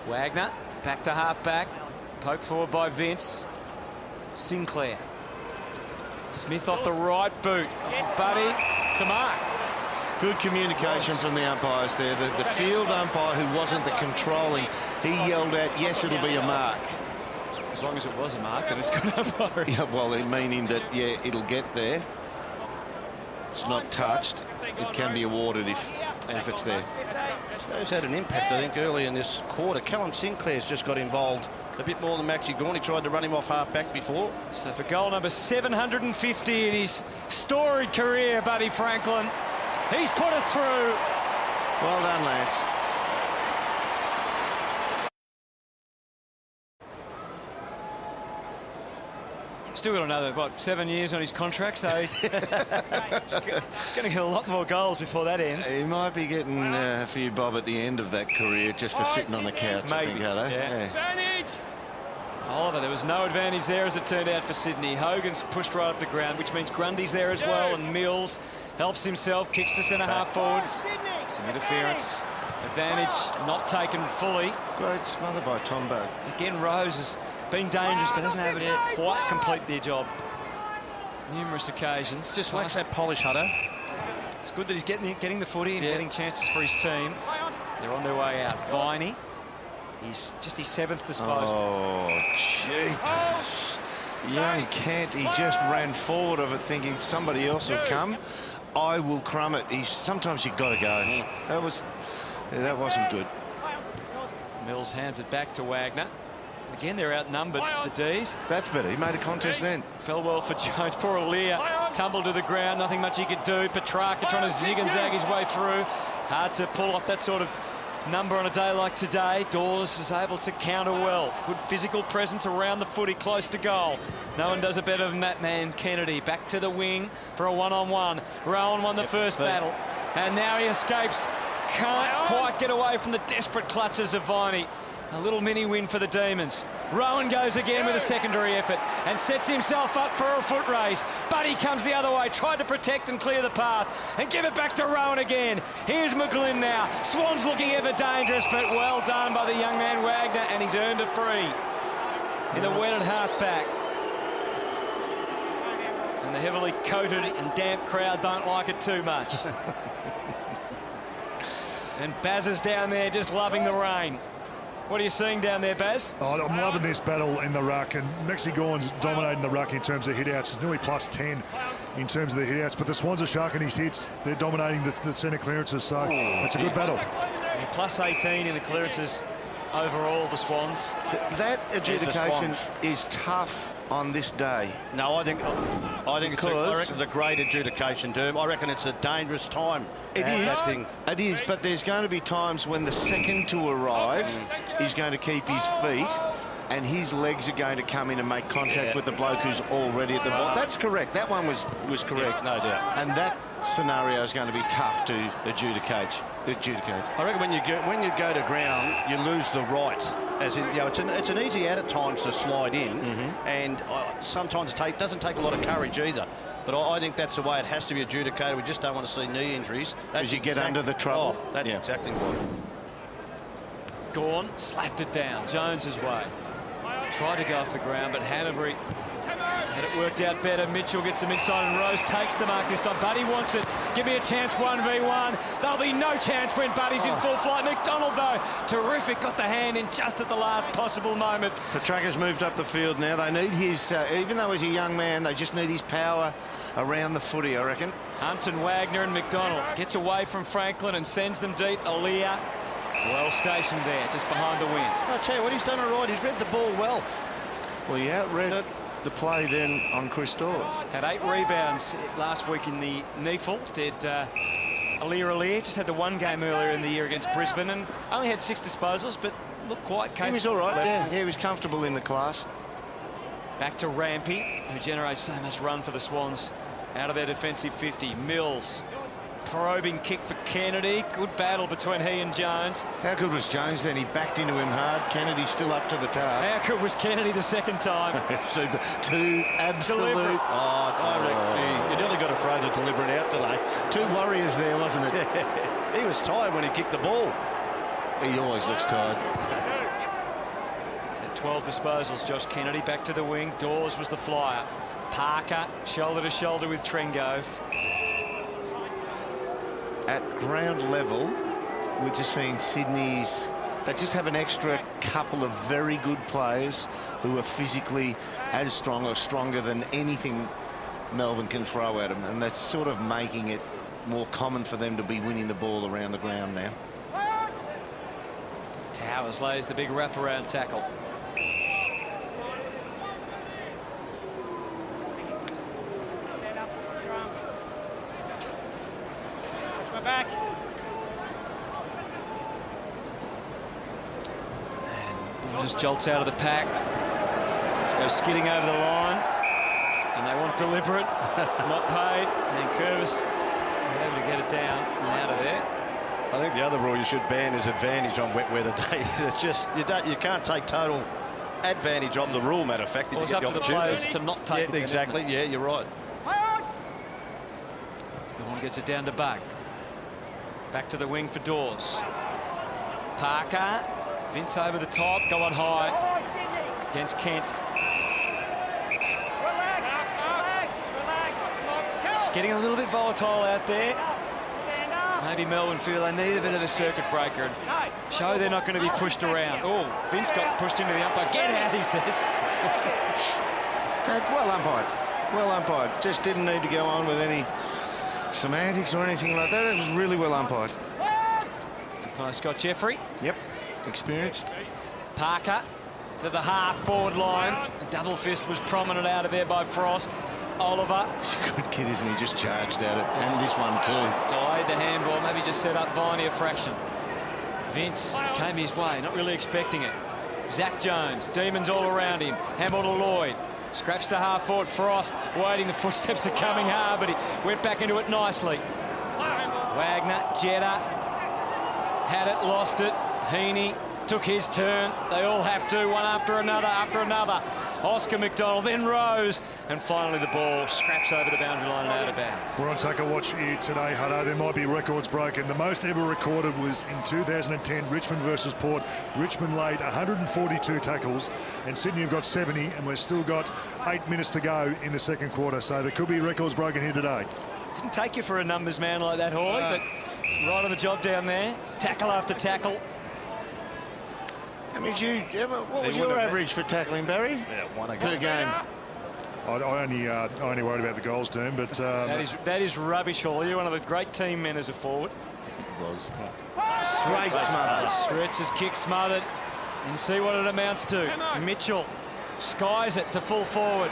Wagner, back to half-back. Poke forward by Vince. Sinclair. Smith off the right boot. Buddy to mark. Good communication from the umpires there. The field umpire, who wasn't the controlling, he yelled out, yes, it'll be a mark. As long as it was a mark, then it's good umpiring. Yeah, well, meaning that, yeah, it'll get there. it's not touched, it can be awarded if it's there. Joe's had an impact, I think, early in this quarter. Callum Sinclair's just got involved a bit more than Maxi Gawn. He tried to run him off half-back before. So for goal number 750 in his storied career, Buddy Franklin, he's put it through. Well done, Lance. Still got another, 7 years on his contract, so he's going to get a lot more goals before that ends. He might be getting a few bob at the end of that career just for sitting on the couch, Maybe. I think, Hutto. Yeah. Oliver, there was no advantage there as it turned out for Sydney. Hogan's pushed right up the ground, which means Grundy's there as well, and Mills helps himself, kicks to centre-half forward. Some interference. Advantage not taken fully. Great smother by Tombo. Again, Rose has been dangerous, but hasn't able to quite complete their job. Numerous occasions. Just lacks that polish, Hutto. It's good that he's getting the footy and getting chances for his team. They're on their way out. Viney, he's just his 7th disposal. Oh, gee. Young Kent, he just ran forward of it thinking somebody else will come. I will crumb it. Sometimes you've got to go. That wasn't good. Mills hands it back to Wagner. Again, they're outnumbered, the D's. That's better. He made a contest then. Fell well for Jones. Poor Aaliyah tumbled to the ground. Nothing much he could do. Petrarca trying to zig and zag his way through. Hard to pull off that sort of number on a day like today. Dawes is able to counter well. Good physical presence around the footy, close to goal. No one does it better than that man, Kennedy. Back to the wing for a one-on-one. Rowan won the first battle, and now he escapes. Can't quite get away from the desperate clutches of Viney. A little mini win for the Demons. Rowan goes again with a secondary effort and sets himself up for a foot race. Buddy comes the other way, tried to protect and clear the path and give it back to Rowan again. Here's McGlynn now. Swans looking ever dangerous, but well done by the young man Wagner, and he's earned a free in the wetted half-back. And the heavily coated and damp crowd don't like it too much. And Baz is down there just loving the rain. What are you seeing down there, Baz? Oh, I'm loving this battle in the ruck, and Maxi Gawn's dominating the ruck in terms of hit-outs. It's nearly plus 10 in terms of the hit-outs, but the Swans are sharking his hits. They're dominating the centre clearances, so it's a good battle. Yeah, plus 18 in the clearances overall, the Swans. That adjudication is tough on this day. No, I think it's a great adjudication, Derm. I reckon it's a dangerous time. It is, but there's going to be times when the second to arrive is going to keep his feet and his legs are going to come in and make contact with the bloke who's already at the ball. That's correct. That one was correct, no doubt. And that scenario is going to be tough to adjudicate. I reckon when you go to ground, you lose the right. As in, it's an easy out at times to slide in, and sometimes it doesn't take a lot of courage either. But I think that's the way it has to be adjudicated. We just don't want to see knee injuries. As you get under the trouble. Oh, that's exactly what. Gawn slapped it down. Jones's way. Tried to go off the ground, but Hanbury had it worked out better. Mitchell gets him inside, and Rose takes the mark this time. Buddy wants it. Give me a chance, 1v1. There'll be no chance when Buddy's in full flight. McDonald, though, terrific. Got the hand in just at the last possible moment. The tracker's moved up the field now. They need his, even though he's a young man, they just need his power around the footy, I reckon. Hunt and Wagner and McDonald gets away from Franklin and sends them deep. Aaliyah, well stationed there, just behind the win. I'll tell you what, he's done it right. He's read the ball well. Well, he outread the play then on Chris Dawes. Had 8 rebounds last week in the NEFL. Did Aaliyah just had the one game earlier in the year against Brisbane and only had 6 disposals, but looked quite capable. He was all right, yeah, he was comfortable in the class. Back to Rampy, who generates so much run for the Swans out of their defensive 50. Mills, probing kick for Kennedy. Good battle between he and Jones. How good was Jones then? He backed into him hard. Kennedy still up to the task. How good was Kennedy the second time? Super. 2 absolute. Deliberate. You nearly got to throw the deliberate out today. 2 warriors there, wasn't it? He was tired when he kicked the ball. He always looks tired. He's had 12 disposals, Josh Kennedy. Back to the wing. Dawes was the flyer. Parker, shoulder to shoulder with Trengove. At ground level, we're just seeing Sydney's. They just have an extra couple of very good players who are physically as strong or stronger than anything Melbourne can throw at them, and that's sort of making it more common for them to be winning the ball around the ground now. Towers lays the big wraparound tackle. Stand up, watch your arms. Watch my back. And ball just jolts out of the pack. Goes skidding over the line. And they want deliberate, not paid. And Curvis was able to get it down and out of there. I think the other rule you should ban is advantage on wet weather days. It's just you can't take total advantage on the rule. Matter of fact, if Well, you it's get up the to the opportunity. players to not take it. Yeah, exactly. Yeah, you're right. One gets it down to Bug. Back to the wing for Dawes. Parker. Vince over the top, going high against Kent. It's getting a little bit volatile out there. Maybe Melbourne feel they need a bit of a circuit breaker and show they're not going to be pushed around. Oh, Vince got pushed into the umpire. Get out, he says. Well umpired. Well umpired. Just didn't need to go on with any semantics or anything like that. It was really well umpired. Umpire Scott Jeffrey. Yep. Experienced. Parker to the half-forward line. The double fist was prominent out of there by Frost. Oliver. He's a good kid, isn't he? Just charged at it. And this one too. Delayed the handball. Maybe just set up Viney a fraction. Vince came his way, not really expecting it. Zac Jones. Demons all around him. Hamill to Lloyd. Scraps to half-forward. Frost waiting. The footsteps are coming hard, but he went back into it nicely. Wagner. Jetta. Had it, lost it. Heaney took his turn. They all have to, one after another, after another. Oscar McDonald, then Rose, and finally the ball scraps over the boundary line and out of bounds. We're on Take a Watch here today, Hutto. There might be records broken. The most ever recorded was in 2010, Richmond versus Port. Richmond laid 142 tackles, and Sydney have got 70, and we've still got 8 minutes to go in the second quarter, so there could be records broken here today. Didn't take you for a numbers man like that, Hawley, but right on the job down there. Tackle after tackle. I mean, what was your average for tackling, Barry? Yeah, one a Per game. I only worried about the goals, term, but That is rubbish, Hawley. You're one of the great team men as a forward. Was. Great smother. Stretches, kick smothered, and see what it amounts to. Mitchell skies it to full forward.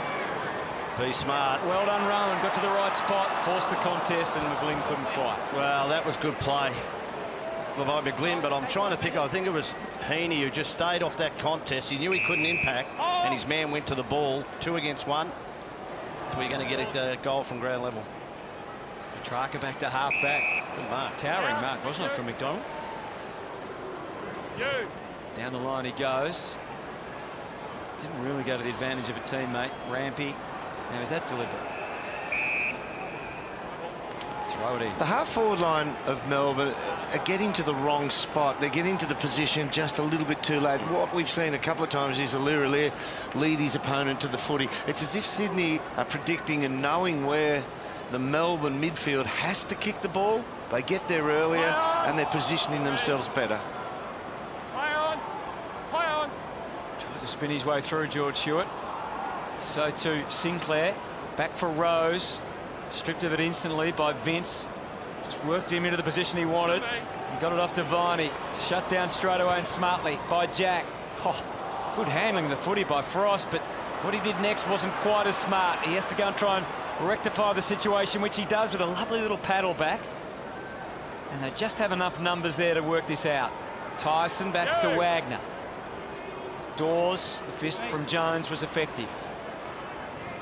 Be smart. Well done, Rowan. Got to the right spot, forced the contest, and McGlynn couldn't quite. Well, that was good play by McGlynn, but I'm trying to pick, I think it was Heaney who just stayed off that contest. He knew he couldn't impact, and his man went to the ball, 2 against 1. So we're going to get a goal from ground level. Petrarca back to half back. Good mark. Towering mark, wasn't it, from McDonald? Down the line he goes. Didn't really go to the advantage of a teammate. Rampy. Now, is that deliberate? Throw it in. The half-forward line of Melbourne are getting to the wrong spot. They're getting to the position just a little bit too late. What we've seen a couple of times is Aliir lead his opponent to the footy. It's as if Sydney are predicting and knowing where the Melbourne midfield has to kick the ball. They get there earlier and they're positioning themselves better. Tries to spin his way through George Hewitt. So too Sinclair. Back for Rose. Stripped of it instantly by Vince. Just worked him into the position he wanted. And got it off to Viney. Shut down straight away and smartly by Jack. Oh, good handling of the footy by Frost, but what he did next wasn't quite as smart. He has to go and try and rectify the situation, which he does with a lovely little paddle back. And they just have enough numbers there to work this out. Tyson back to Wagner. Dawes, the fist from Jones was effective.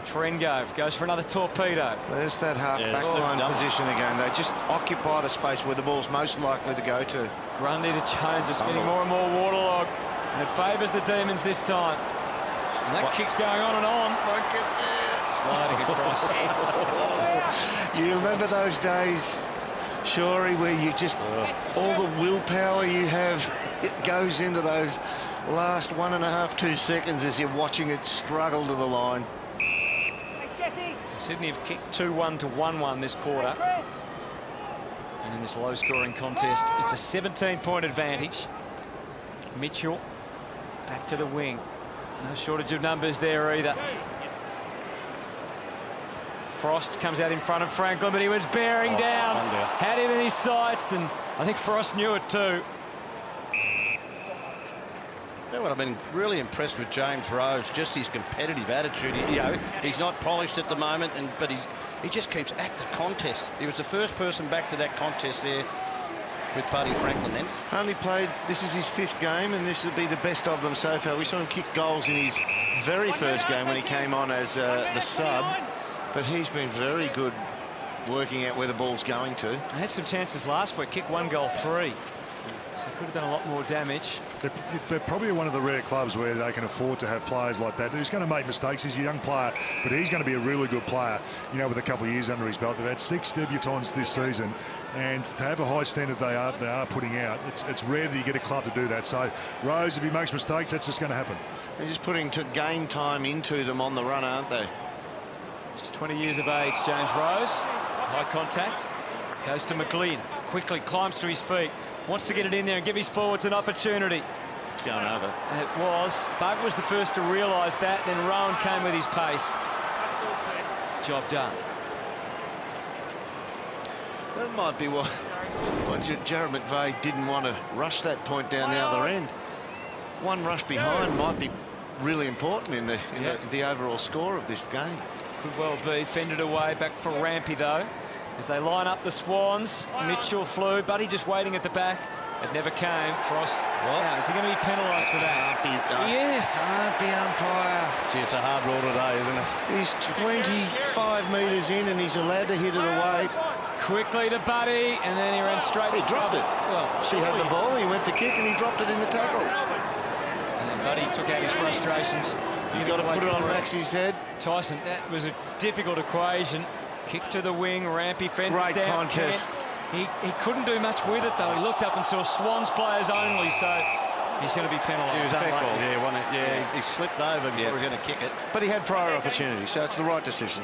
Trengove goes for another torpedo. There's that half-back line position again. They just occupy the space where the ball's most likely to go to. Grundy to Jones is getting more and more waterlogged, and it favours the Demons this time. And that kick's going on and on. Won't get there. Sliding across. Do you remember those days, Shorey, where you just, all the willpower you have, it goes into those last 1.5, 2 seconds as you're watching it struggle to the line. So Sydney have kicked 2-1 to 1-1 this quarter. And in this low-scoring contest, it's a 17-point advantage. Mitchell back to the wing. No shortage of numbers there either. Frost comes out in front of Franklin, but he was bearing down. Had him in his sights, and I think Frost knew it too. You know what, I've been really impressed with James Rose, just his competitive attitude. He's not polished at the moment, but he just keeps at the contest. He was the first person back to that contest there with Buddy Franklin then. Only played, this is his 5th game, and this will be the best of them so far. We saw him kick goals in his very first game when he came on as the sub, but he's been very good working out where the ball's going to. I had some chances last week, kicked 1 goal 3. So he could have done a lot more damage. They're probably one of the rare clubs where they can afford to have players like that. He's going to make mistakes. He's a young player, but he's going to be a really good player, you know, with a couple of years under his belt. They've had 6 debutants this season, and to have a high standard they are putting out, it's rare that you get a club to do that. So Rose, if he makes mistakes, that's just going to happen. They're just putting game time into them on the run, aren't they? Just 20 years of age, James Rose. High contact. Goes to McGlynn. Quickly climbs to his feet. Wants to get it in there and give his forwards an opportunity. It's going over. It was. Bug was the first to realise that. Then Rowan came with his pace. Job done. That might be what Jarrad McVeigh didn't want to rush that point down the other end. One rush behind might be really important in the overall score of this game. Could well be. Fended away. Back for Rampy, though. As they line up the Swans, Mitchell flew, Buddy just waiting at the back. It never came. Frost. Now, is he going to be penalised for that? He is. Can't be umpire. Gee, it's a hard rule today, isn't it? He's 25 metres in and he's allowed to hit it away. Quickly to Buddy, and then he ran straight. He dropped it. Well, he had the ball, he went to kick and he dropped it in the tackle. And then Buddy took out his frustrations. You've got to put it on Maxie's head. Tyson, that was a difficult equation. Kick to the wing, Rampy fends Great it down. contest. He couldn't do much with it, though. He looked up and saw Swans players only, so he's going to be penalised. He slipped over before he was going to kick it. But he had prior opportunity, so it's the right decision.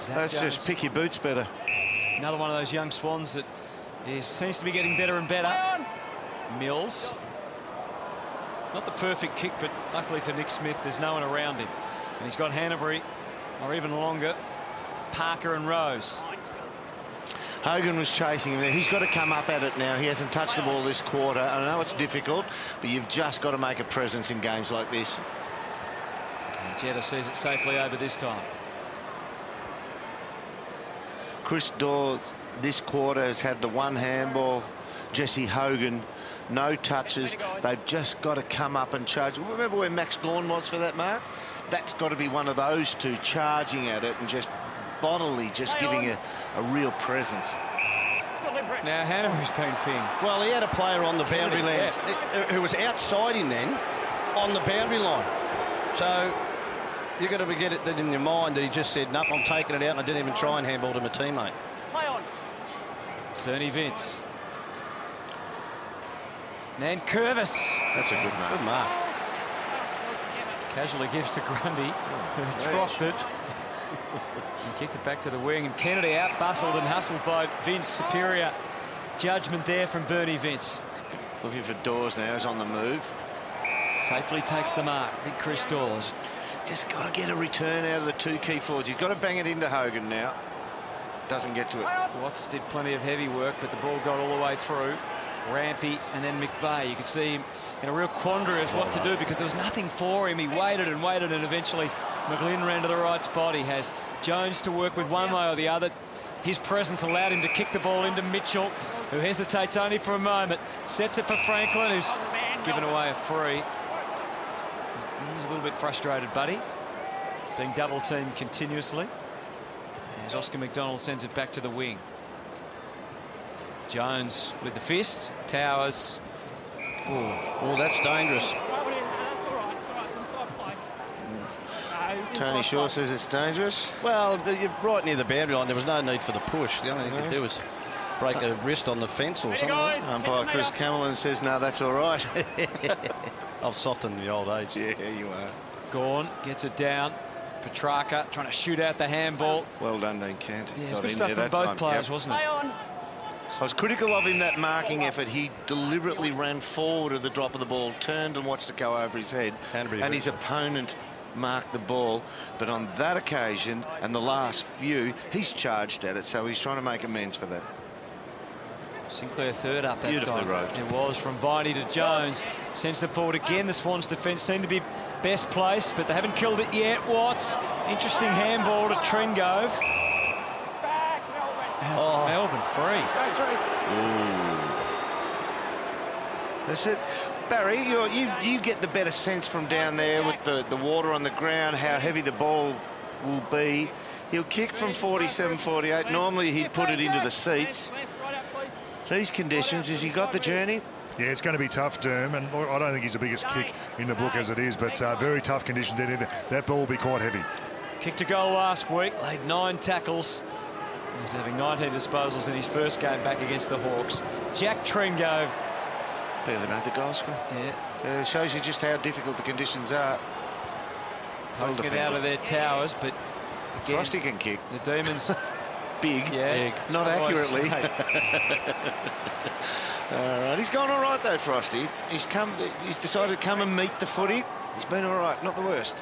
Let's just pick your boots better. Another one of those young Swans that seems to be getting better and better. Mills. Not the perfect kick, but luckily for Nick Smith, there's no one around him. And he's got Hanbury, or even longer, Parker and Rose. Hogan was chasing him there. He's got to come up at it now. He hasn't touched the ball this quarter. I know it's difficult, but you've just got to make a presence in games like this. And Jetta sees it safely over this time. Chris Dawes this quarter has had the 1 handball. Jesse Hogan, no touches. They've just got to come up and charge. Remember where Max Gawn was for that mark? That's got to be one of those two charging at it and just bodily just giving a real presence. Now Hanbury's been pinged. Well, he had a player on the boundary line who was outside him then on the boundary line. So you've got to get it in your mind that he just said, nope, I'm taking it out, and I didn't even try and handball to my teammate. Bernie Vince. Nankervis. That's a good mark. Good mark. Casually gives to Grundy, who dropped it. And kicked it back to the wing, and Kennedy out bustled and hustled by Vince. Superior judgment there from Bernie Vince. Looking for Dawes now, he's on the move. Safely takes the mark. Big Chris Dawes. Just got to get a return out of the 2 key forwards. He's got to bang it into Hogan now. Doesn't get to it. Watts did plenty of heavy work, but the ball got all the way through. Rampy and then McVeigh. You could see him in a real quandary as what to do, because there was nothing for him. He waited and waited, and eventually McGlynn ran to the right spot. He has Jones to work with one way or the other. His presence allowed him to kick the ball into Mitchell, who hesitates only for a moment. Sets it for Franklin, who's given away a free. He's a little bit frustrated, Buddy, being double-teamed continuously. As Oscar McDonald sends it back to the wing. Jones with the fist. Towers. Oh, that's dangerous. Tony Shaw says it's dangerous. Well, you're right near the boundary line. There was no need for the push. The only thing you could do was break a wrist on the fence or something. Umpire Chris Cameron says, no, that's all right. I've softened the old age. Yeah, you are. Gawn gets it down. Petrarca trying to shoot out the handball. Well done, Dean Kent. Yeah, it's good stuff from both players, wasn't it? I was critical of him, that marking effort. He deliberately ran forward at the drop of the ball, turned and watched it go over his head. And his opponent mark the ball. But on that occasion and the last few, he's charged at it, so he's trying to make amends for that. Sinclair third up that Beautifully time. roved. It was from Viney to Jones. Sends them forward again. The Swans defence seem to be best placed, but they haven't killed it yet. Watts, interesting handball to Trengove. And it's Melbourne free. That's it. Barry, you get the better sense from down there with the water on the ground, how heavy the ball will be. He'll kick from 47, 48. Normally he'd put it into the seats. These conditions, has he got the journey? Yeah, it's going to be tough, Derm, and I don't think he's the biggest kick in the book as it is, but very tough conditions. That ball will be quite heavy. Kicked a goal last week, laid 9 tackles. He's having 19 disposals in his first game back against the Hawks. Jack Trengove. Barely made the goal score. Yeah. Shows you just how difficult the conditions are. Poking it out of their towers, but again, Frosty can kick. the Demons. Big, Yeah, not accurately. Right. All right, he's gone all right though, Frosty. He's decided to come and meet the footy. He's been all right, not the worst.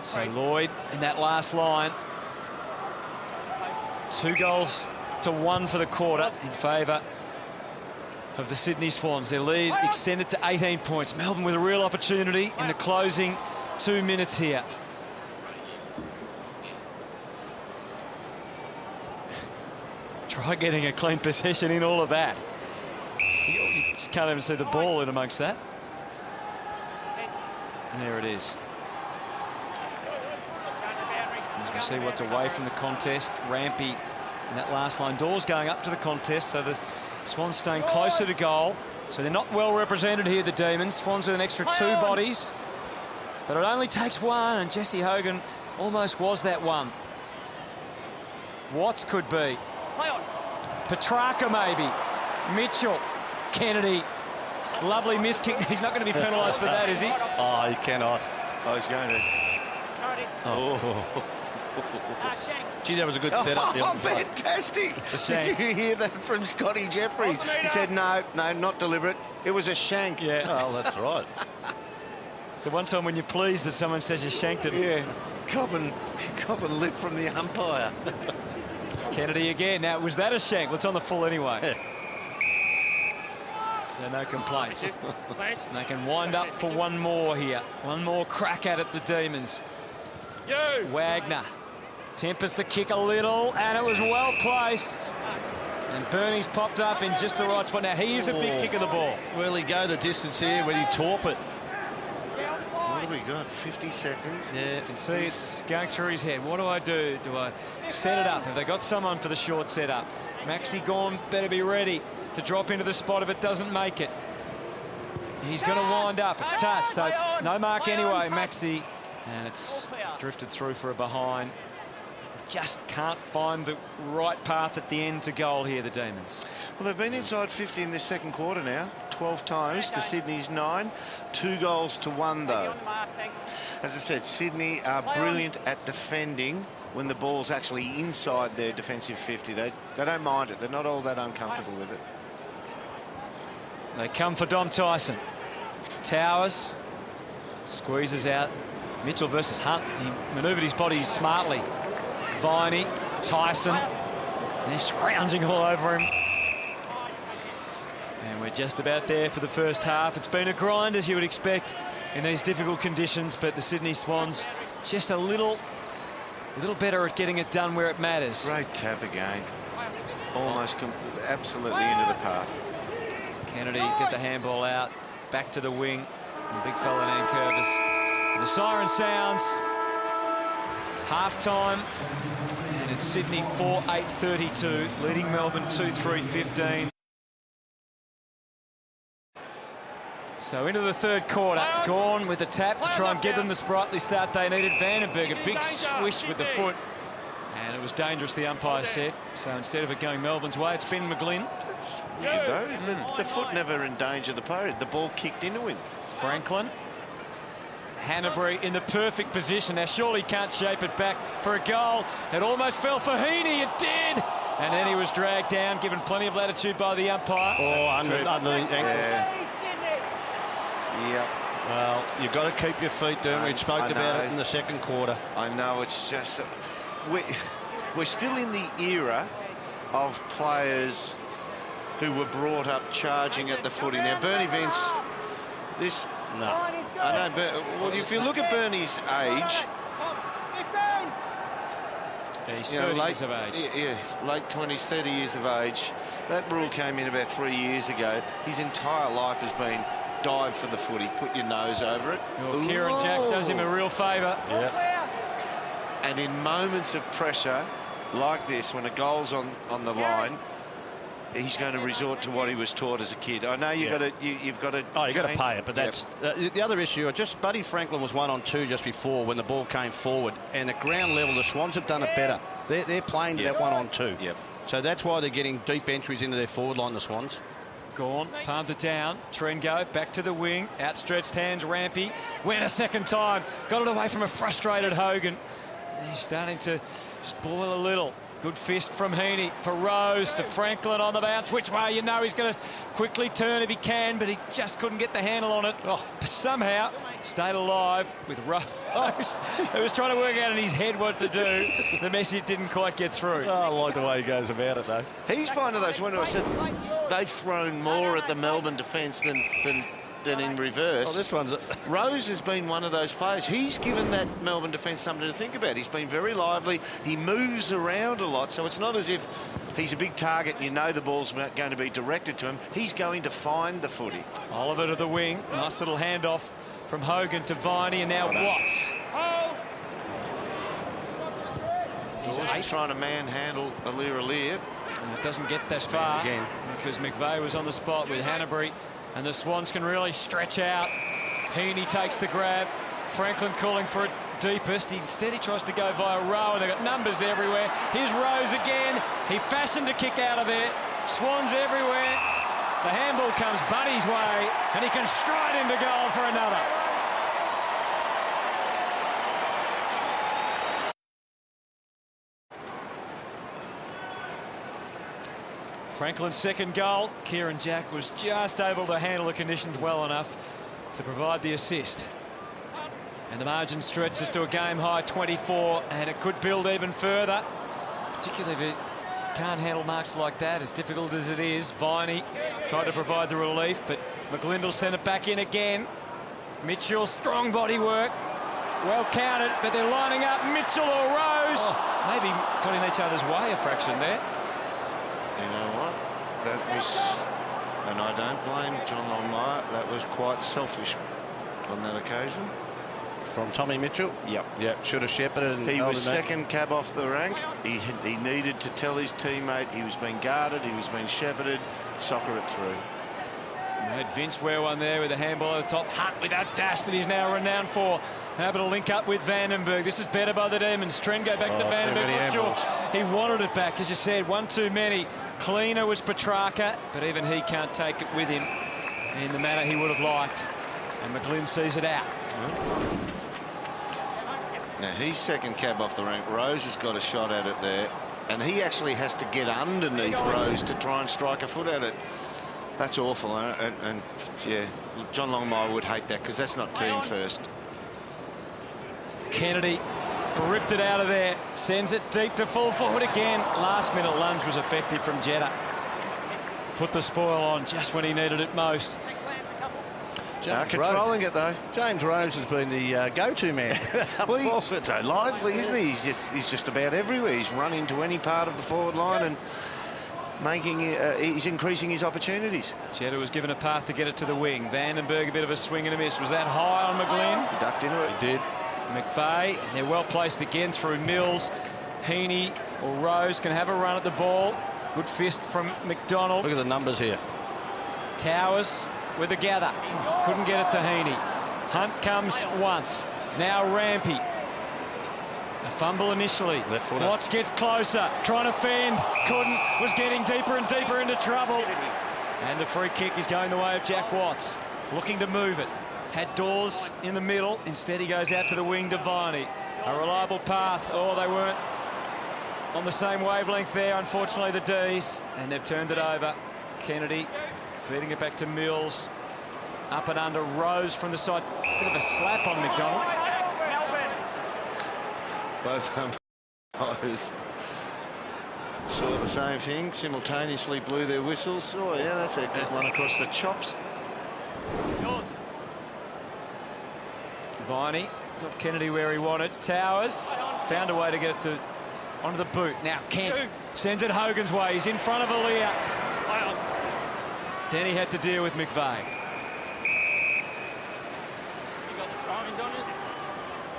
So Lloyd in that last line. 2 goals to 1 for the quarter in favour of the Sydney Swans. Their lead extended to 18 points. Melbourne with a real opportunity in the closing 2 minutes here. Try getting a clean possession in all of that. You just can't even see the ball in amongst that. And there it is. As we see what's away from the contest, Rampy in that last line. Doors going up to the contest, so the Swans staying closer to goal. So they're not well represented here, the Demons. Swans with an extra 2 bodies. But it only takes 1, and Jesse Hogan almost was that one. Watts could be. Petrarca maybe. Mitchell. Kennedy. Lovely miss kick. He's not going to be penalised for that, is he? Oh, he cannot. Oh, he's going to. Oh. Gee, that was a good setup. Oh, fantastic. Did you hear that from Scotty Jeffries? He said, no, not deliberate. It was a shank. Yeah. Oh, that's right. It's the one time when you're pleased that someone says you shanked it. Yeah. Cop and lip from the umpire. Kennedy again. Now, was that a shank? Well, it's on the full anyway. So no complaints. And they can wind up for one more here. One more crack at it, the Demons. Wagner tempers the kick a little, and it was well placed. And Burney's popped up in just the right spot. Now, he is a big kick of the ball. Will he go the distance here when he torp it? What have we got? 50 seconds? Yeah, you can see it's going through his head. What do I do? Do I set it up? Have they got someone for the short setup? Maxi Gorm better be ready to drop into the spot if it doesn't make it. He's going to wind up. It's touched, so it's no mark anyway, Maxi. And it's drifted through for a behind. Just can't find the right path at the end to goal here, the Demons. Well, they've been inside 50 in this second quarter now. 12 times. The Sydney's 9. 2 goals to 1, though. As I said, Sydney are brilliant at defending when the ball's actually inside their defensive 50. They don't mind it. They're not all that uncomfortable with it. They come for Dom Tyson. Towers squeezes out. Mitchell versus Hunt. He manoeuvred his body smartly. Viney, Tyson, and they're scrounging all over him. And we're just about there for the first half. It's been a grind, as you would expect, in these difficult conditions, but the Sydney Swans just a little better at getting it done where it matters. Great tap again. Almost absolutely into the path. Kennedy get the handball out, back to the wing. And big fella Nankervis. The siren sounds. Half-time, and it's Sydney 4-8-32, leading Melbourne 2-3-15. So into the third quarter, Gawn with a tap to try and give them the sprightly start they needed. Vandenberg, a big swish with the foot, and it was dangerous, the umpire said. So instead of it going Melbourne's way, it's been McGlynn. That's weird, though. The foot never endangered the player. The ball kicked into him. Franklin. Hanbury in the perfect position. Now surely can't shape it back for a goal. It almost fell for Heaney. It did. And then he was dragged down, given plenty of latitude by the umpire. Oh, under the ankle. Yeah. Yep. Well, you've got to keep your feet down. We spoke about it in the second quarter. I know, it's just... We're still in the era of players who were brought up charging at the footy. Now, Bernie Vince, this... No. I know, well, if you look at Bernie's age... He's 30 years of age. Yeah, late 20s, 30 years of age. That rule came in about 3 years ago. His entire life has been dive for the footy, put your nose over it. Well, Hewitt and Jake does him a real favour. Yeah. And in moments of pressure like this, when a goal's on the line, he's going to resort to what he was taught as a kid. I know you've got to. You've got to. Oh, you've got to pay it, but that's the other issue. Buddy Franklin was 1-on-2 just before when the ball came forward, and at ground level, the Swans have done it better. They're playing to that 1-on-2. Yep. So that's why they're getting deep entries into their forward line, the Swans. Gone, palmed it down. Trengo back to the wing, outstretched hands, Rampy. Went a second time, got it away from a frustrated Hogan. He's starting to just boil a little. Good fist from Heaney for Rose to Franklin on the bounce. Which way? You know he's going to quickly turn if he can, but he just couldn't get the handle on it. Somehow stayed alive with Rose. He was trying to work out in his head what to do. The message didn't quite get through. I like the way he goes about it, though. He's one of those, when I said they've thrown more at the Melbourne defence than in reverse. Oh, this one's... Rose has been one of those players. He's given that Melbourne defence something to think about. He's been very lively. He moves around a lot, so it's not as if he's a big target and you know the ball's going to be directed to him. He's going to find the footy. Oliver to the wing. Nice little handoff from Hogan to Viney, and now Watts. He's trying to manhandle Aliir. It doesn't get that far again because McVeigh was on the spot with Hanbury, and the Swans can really stretch out. Heaney takes the grab. Franklin calling for it deepest. Instead, he tries to go via Rowe, and they've got numbers everywhere. Here's Rose again. He fastened a kick out of there. Swans everywhere. The handball comes Buddy's way, and he can stride into goal for another. Franklin's second goal. Kieran Jack was just able to handle the conditions well enough to provide the assist. And the margin stretches to a game-high 24, and it could build even further, particularly if it can't handle marks like that, as difficult as it is. Viney tried to provide the relief, but McGlindle sent it back in again. Mitchell, strong body work. Well counted, but they're lining up. Mitchell or Rose. Maybe got in each other's way a fraction there. You know what? That was, and I don't blame John Longmire, that was quite selfish on that occasion. From Tommy Mitchell? Yep, should have shepherded. And he was second cab off the rank. He needed to tell his teammate he was being guarded, he was being shepherded, soccer it through. Made Vince wear one there with a handball at the top. Hunt with that dash that he's now renowned for. Able to link up with Vandenberg. This is better by the Demons. Trengo back to Vandenberg. Not sure he wanted it back, as you said. One too many. Cleaner was Petrarca, but even he can't take it with him in the manner he would have liked. And McGlynn sees it out. Now he's second cab off the rank. Rose has got a shot at it there, and he actually has to get underneath Rose to try and strike a foot at it. That's awful, and yeah, John Longmire would hate that, because that's not team first. Kennedy ripped it out of there, sends it deep to full forward again. Last minute lunge was effective from Jetta. Put the spoil on just when he needed it most. Controlling it though. James Rose has been the go-to man. Well, he's so lively, isn't he? He's just about everywhere. He's running to any part of the forward line and he's increasing his opportunities. Jetta was given a path to get it to the wing. Vandenberg a bit of a swing and a miss. Was that high on McGlynn? He ducked into it. He did. McVeigh, and they're well placed again through Mills. Heaney or Rose can have a run at the ball. Good fist from McDonald. Look at the numbers here. Towers with a gather. Couldn't get it to Heaney. Hunt comes once. Now Rampy. A fumble initially. Left footer. Watts gets closer. Trying to fend. Couldn't. Was getting deeper and deeper into trouble. And the free kick is going the way of Jack Watts. Looking to move it. Had Dawes in the middle. Instead, he goes out to the wing to Viney. A reliable path. Oh, they weren't on the same wavelength there, unfortunately, the D's. And they've turned it over. Kennedy feeding it back to Mills. Up and under, Rose from the side. Bit of a slap on McDonald. Both umpires saw the same thing, simultaneously blew their whistles. Oh, yeah, that's a good one across the chops. Viney got Kennedy where he wanted. Towers found a way to get it to onto the boot. Now Kent sends it Hogan's way. He's in front of Aaliyah. Then he had to deal with McVeigh.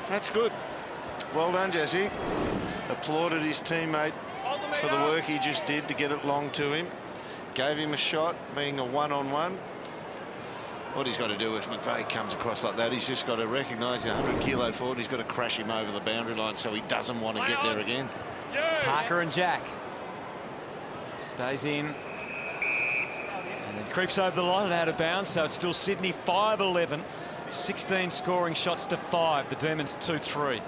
That's good. Well done, Jesse. Applauded his teammate for the work he just did to get it long to him. Gave him a shot, being a one-on-one. What he's got to do if McVeigh comes across like that, he's just got to recognise the 100-kilo forward. He's got to crash him over the boundary line so he doesn't want to get there again. Parker and Jack. Stays in. And then creeps over the line and out of bounds. So it's still Sydney 5-11. 16 scoring shots to 5. The Demons 2-3.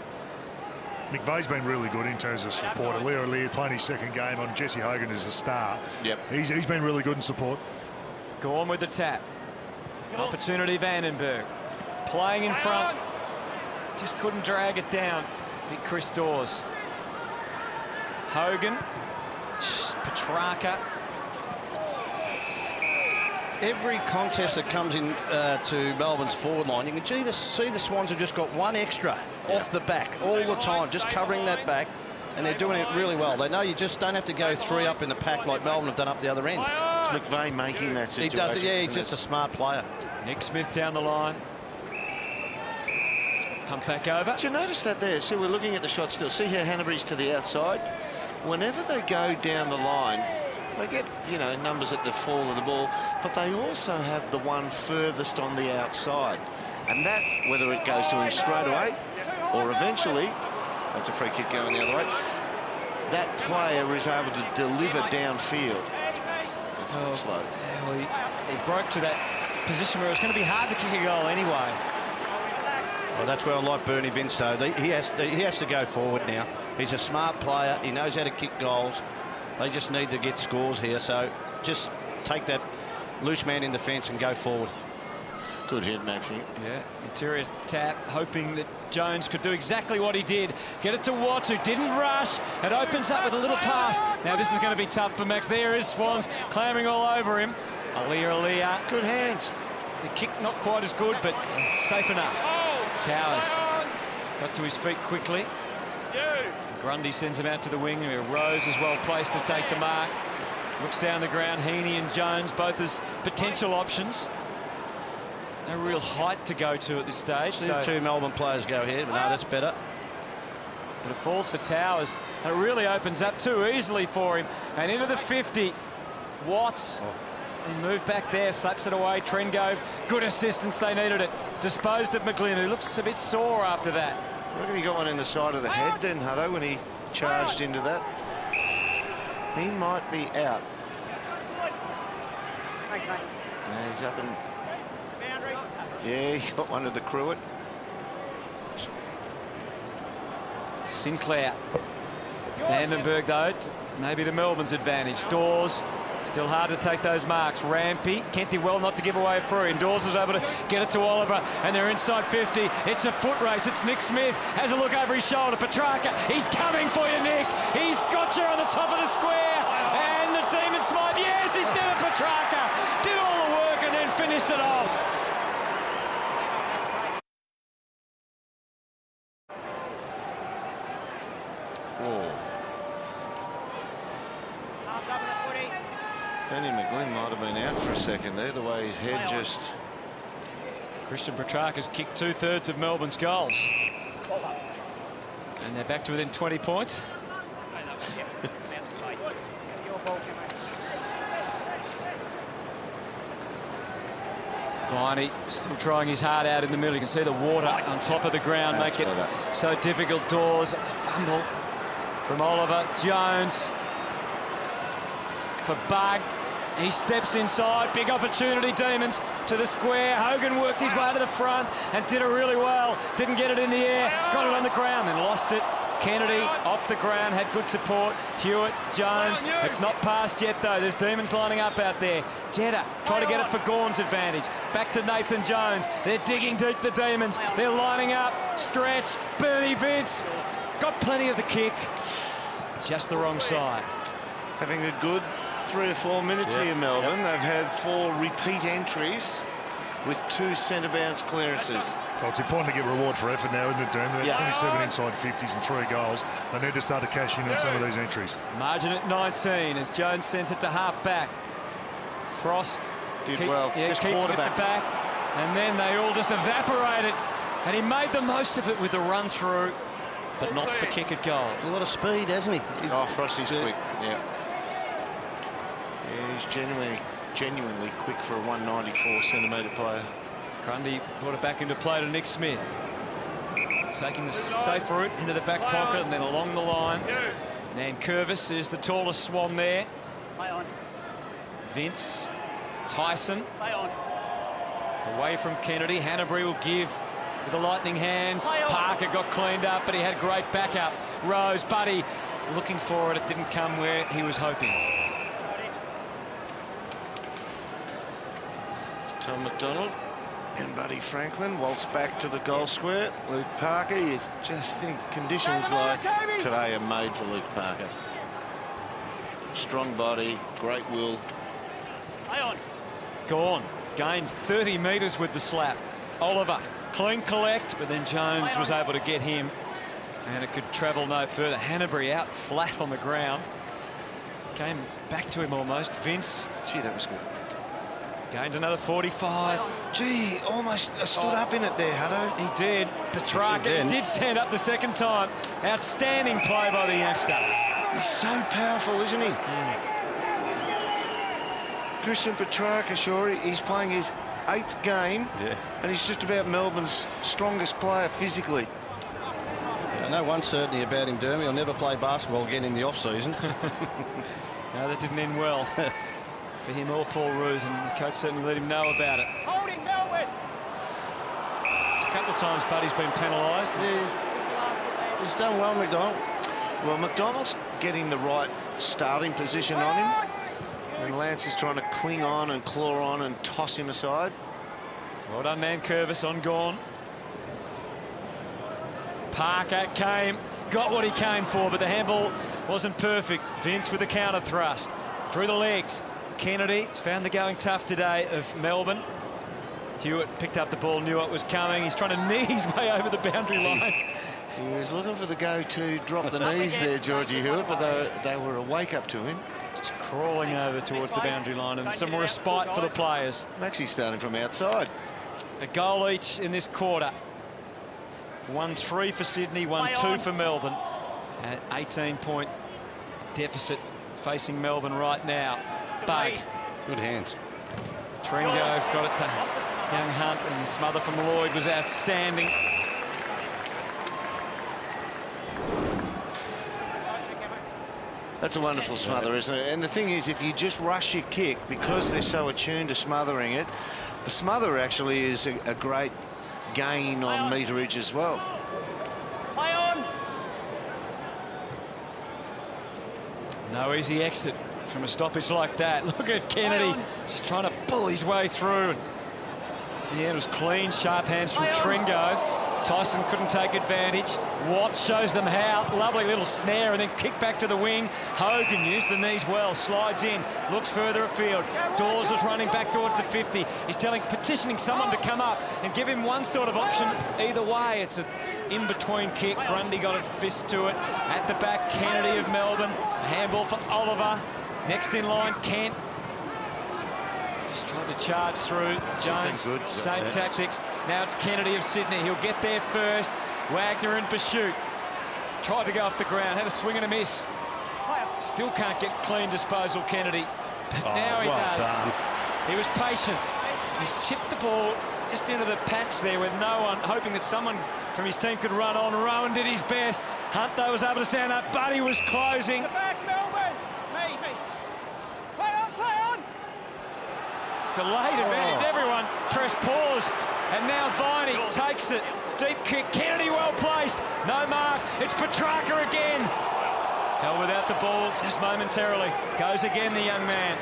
McVeigh's been really good in terms of support. Aaliyah's playing his second game on. Jesse Hogan is a star. Yep. He's been really good in support. Go on with the tap. Opportunity Vandenberg. Playing in front. Just couldn't drag it down. Big Chris Dawes. Hogan. Petrarca. Every contest that comes in to Melbourne's forward line, you can see the Swans have just got one extra off the back all the time, just covering that back, and they're doing it really well. They know you just don't have to go 3 up in the pack like Melbourne have done up the other end. It's McVeigh making that situation. He does it, yeah, he's just a smart player. Nick Smith down the line. Pump back over. Did you notice that there? See, we're looking at the shot still. See how Hanbury's to the outside? Whenever they go down the line, they get, you know, numbers at the fall of the ball, but they also have the one furthest on the outside. And that, whether it goes to him straight away or eventually, that's a free kick going the other way, that player is able to deliver downfield. It's slow. Yeah, well, he broke to that position where it was going to be hard to kick a goal anyway. Well, that's where I like Bernie Vince, though. He has to go forward now. He's a smart player. He knows how to kick goals. They just need to get scores here, so just take that loose man in defence and go forward. Good hit, Maxie. Yeah, interior tap, hoping that Jones could do exactly what he did. Get it to Watts, who didn't rush. It opens up with a little pass. Now this is going to be tough for Max. There is Swans clambering all over him. Aaliyah. Good hands. The kick not quite as good, but safe enough. Towers got to his feet quickly. Grundy sends him out to the wing. Rose is well placed to take the mark. Looks down the ground. Heaney and Jones both as potential options. No real height to go to at this stage. So 2 Melbourne players go here, but no, that's better. But it falls for Towers, and it really opens up too easily for him. And into the 50, Watts. He moved back there, slaps it away. Trengove, good assistance, they needed it. Disposed of McGlynn, who looks a bit sore after that. I reckon he got one in the side of the head then, Hutto, when he charged into that. He might be out. Thanks, mate. Yeah, he's up and... Yeah, he got one of the Cruet. Sinclair. Vandenberg, though, maybe the Melbourne's advantage. Dawes, still hard to take those marks. Rampy, Kenty well not to give away a free. And Dawes was able to get it to Oliver, and they're inside 50. It's a foot race. It's Nick Smith. Has a look over his shoulder. Petrarca, he's coming for you, Nick. He's got you on the top of the square. And the Demons might, yes, he's done it, Petrarca. Did all the work and then finished it off. Danny McGlynn might have been out for a second there, the way his head just... Christian Petrarca's kicked 2/3 of Melbourne's goals. And they're back to within 20 points. Viney still trying his heart out in the middle. You can see the water on top of the ground make it so difficult. Dawes, fumble from Oliver. Jones for Bug. He steps inside. Big opportunity, Demons, to the square. Hogan worked his way to the front and did it really well. Didn't get it in the air. Got it on the ground and lost it. Kennedy off the ground, had good support. Hewitt, Jones. It's not passed yet, though. There's Demons lining up out there. Jetta trying to get it for Gawn's advantage. Back to Nathan Jones. They're digging deep, the Demons. They're lining up. Stretch. Bernie Vince. Got plenty of the kick. Just the wrong side. Having a good 3 or 4 minutes here, Melbourne. They've had 4 repeat entries with 2 centre bounce clearances. Well, it's important to give reward for effort now, isn't it, Dean? They're 27 inside 50s and 3 goals. They need to start to cash in on some of these entries. Margin at 19 as Jones sends it to half back. Frost did well. Keep quarterback at the back, and then they all just evaporated. And he made the most of it with the run through, but not the kick at goal. A lot of speed, hasn't he? Oh, Frosty's quick. Yeah, he's genuinely quick for a 194-centimetre player. Grundy brought it back into play to Nick Smith. Taking the safe route into the back pocket and then along the line. Nankervis is the tallest Swan there. Vince, Tyson. Away from Kennedy. Hanbury will give with the lightning hands. Parker got cleaned up, but he had great backup. Rose, Buddy looking for it. It didn't come where he was hoping. Tom McDonald and Buddy Franklin waltz back to the goal square. Luke Parker, you just think conditions like today are made for Luke Parker. Strong body, great will. Gawn gained 30 metres with the slap. Oliver, clean collect, but then Jones was able to get him, and it could travel no further. Hanbury out flat on the ground. Came back to him almost. Vince. Gee, that was good. Gained another 45. Gee, almost stood up in it there, Hutto. He did. Petrarca did stand up the second time. Outstanding play by the youngster. He's so powerful, isn't he? Christian Petrarca, sure, he's playing his 8th game, and he's just about Melbourne's strongest player physically. No one certainty about him, Dermy. He'll never play basketball again in the off-season. No, that didn't end well for him or Paul Roos, and the coach certainly let him know about it. Holding Melbourne. It's a couple of times Buddy's been penalised. He's done well, McDonald. Well, McDonald's getting the right starting position on him, and Lance is trying to cling on and claw on and toss him aside. Well done, Nankervis on Gawn. Parker came, got what he came for, but the handball wasn't perfect. Vince with the counter thrust through the legs. Kennedy has found the going tough today of Melbourne. Hewitt picked up the ball, knew it was coming. He's trying to knee his way over the boundary line. He was looking for the go-to drop the knees there, Georgie Hewitt, but they were a wake-up to him. Just crawling over towards the boundary line, and some respite for the players. Maxie starting from outside. A goal each in this quarter. 1-3 for Sydney, 1-2 for Melbourne. An 18-point deficit facing Melbourne right now. Bug. Good hands. Trengove got it to young Hunt, and the smother from Lloyd was outstanding. That's a wonderful smother, isn't it? And the thing is, if you just rush your kick, because they're so attuned to smothering it, the smother actually is a great gain on meterage as well. Play on. No easy exit from a stoppage like that. Look at Kennedy just trying to pull his way through. Yeah, it was clean, sharp hands from Trengove. Tyson couldn't take advantage. Watts shows them how. Lovely little snare and then kick back to the wing. Hogan used the knees well, slides in, looks further afield. Dawes is running back towards the 50. He's petitioning someone to come up and give him one sort of option. Either way, it's an in-between kick. Grundy got a fist to it. At the back, Kennedy of Melbourne. A handball for Oliver. Next in line, Kent. Just tried to charge through. Jones, same tactics. Now it's Kennedy of Sydney. He'll get there first. Wagner in pursuit. Tried to go off the ground, had a swing and a miss. Still can't get clean disposal, Kennedy. But now he does. He was patient. He's chipped the ball just into the patch there with no one, hoping that someone from his team could run on. Rowan did his best. Hunt, though, was able to stand up. Buddy was closing. Back, Melbourne. Me. Play on. Delayed advantage. Everyone press pause. And now Viney takes it. deep kick. Kennedy well placed. No mark. It's Petrarca again. Held without the ball just momentarily. Goes again, the young man.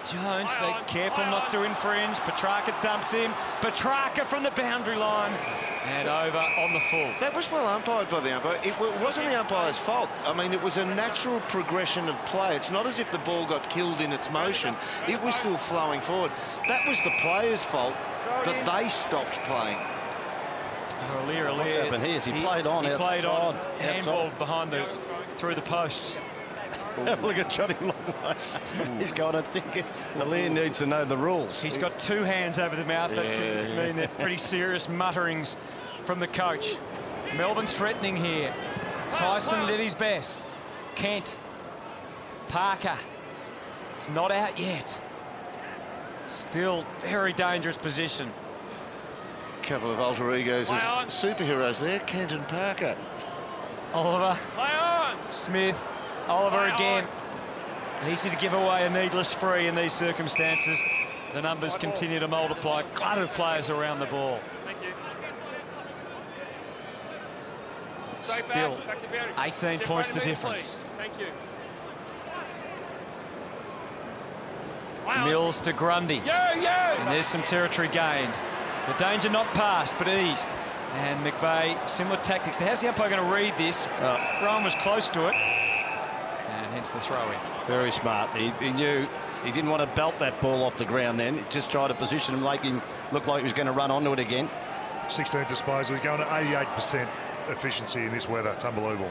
Jones, they're careful not to infringe. Petrarca dumps him. Petrarca from the boundary line. And over on the full. That was well umpired by the umpire. It wasn't the umpire's fault. I mean, it was a natural progression of play. It's not as if the ball got killed in its motion. It was still flowing forward. That was the player's fault that they stopped playing. What's happened here? He played on outside. Played on handball behind through the posts. Have a look at Johnny Long. He's got to think the Leon needs to know the rules. He's got two hands over the mouth. That could mean they're pretty serious mutterings from the coach. Melbourne threatening here. Tyson did his best. Kent. Parker. It's not out yet. Still very dangerous position. A couple of alter egos of superheroes there, Kent and Parker. Oliver. Smith. Oliver again. Easy to give away a needless free in these circumstances. The numbers continue to multiply. Glut of players around the ball. Still 18 points the difference. Mills to Grundy. And there's some territory gained. The danger not passed, but eased. And McVeigh, similar tactics. How's the umpire going to read this? Rowan was close to it. And hence the throw-in. Very smart. He knew he didn't want to belt that ball off the ground then. He just tried to position him, make him look like he was going to run onto it again. 16 disposal. He's going to 88% efficiency in this weather. It's unbelievable.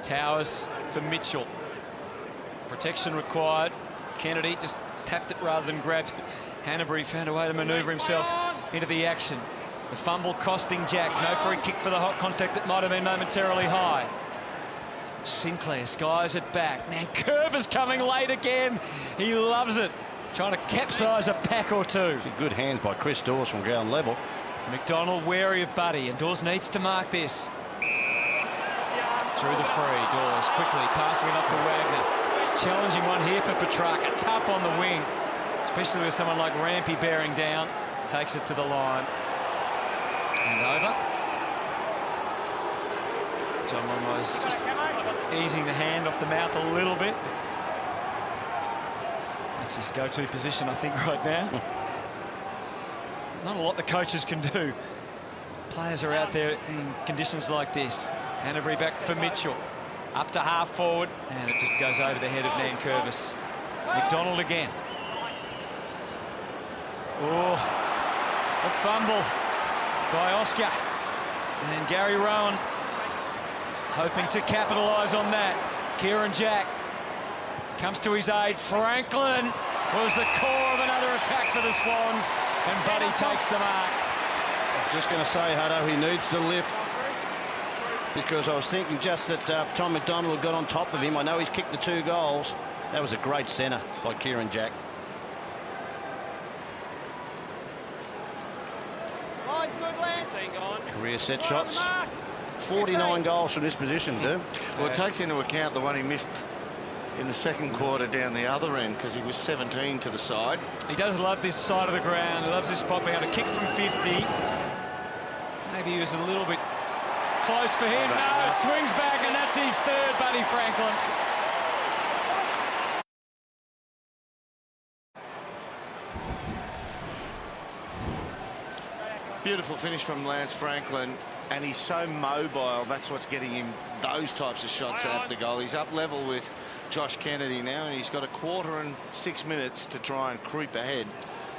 Towers for Mitchell. Protection required. Kennedy just tapped it rather than grabbed it. Hanbury found a way to manoeuvre himself into the action. The fumble costing Jack. No free kick for the hot contact that might have been momentarily high. Sinclair skies it back. Man, Curver's coming late again. He loves it. Trying to capsize a pack or two. It's a good hand by Chris Dawes from ground level. McDonald wary of Buddy, and Dawes needs to mark this. Drew the free. Dawes quickly passing it off to Wagner. Challenging one here for Petrarca. Tough on the wing, especially with someone like Rampy bearing down. Takes it to the line. And over. John Monroe's just easing the hand off the mouth a little bit. That's his go-to position, I think, right now. Not a lot the coaches can do. Players are out there in conditions like this. Hanbury back for Mitchell. Up to half forward, and it just goes over the head of Nankervis. McDonald again. Oh, a fumble by Oscar. And Gary Rowan hoping to capitalise on that. Kieran Jack comes to his aid. Franklin was the core of another attack for the Swans, and Buddy takes the mark. Just going to say, Hutto, he needs to lift, because I was thinking just that Tom McDonald got on top of him. I know he's kicked the 2 goals. That was a great centre by Kieran Jack. Career set shots. 49 goals from this position, Doom. Well, it takes into account the one he missed in the second quarter down the other end, because he was 17 to the side. He does love this side of the ground. He loves this spot, being able to kick from 50. Maybe he was a little bit close for him. No, it swings back, and that's his third, Buddy Franklin. Beautiful finish from Lance Franklin, and he's so mobile. That's what's getting him those types of shots at the goal. He's up level with Josh Kennedy now, and he's got 1/4 and 6 minutes to try and creep ahead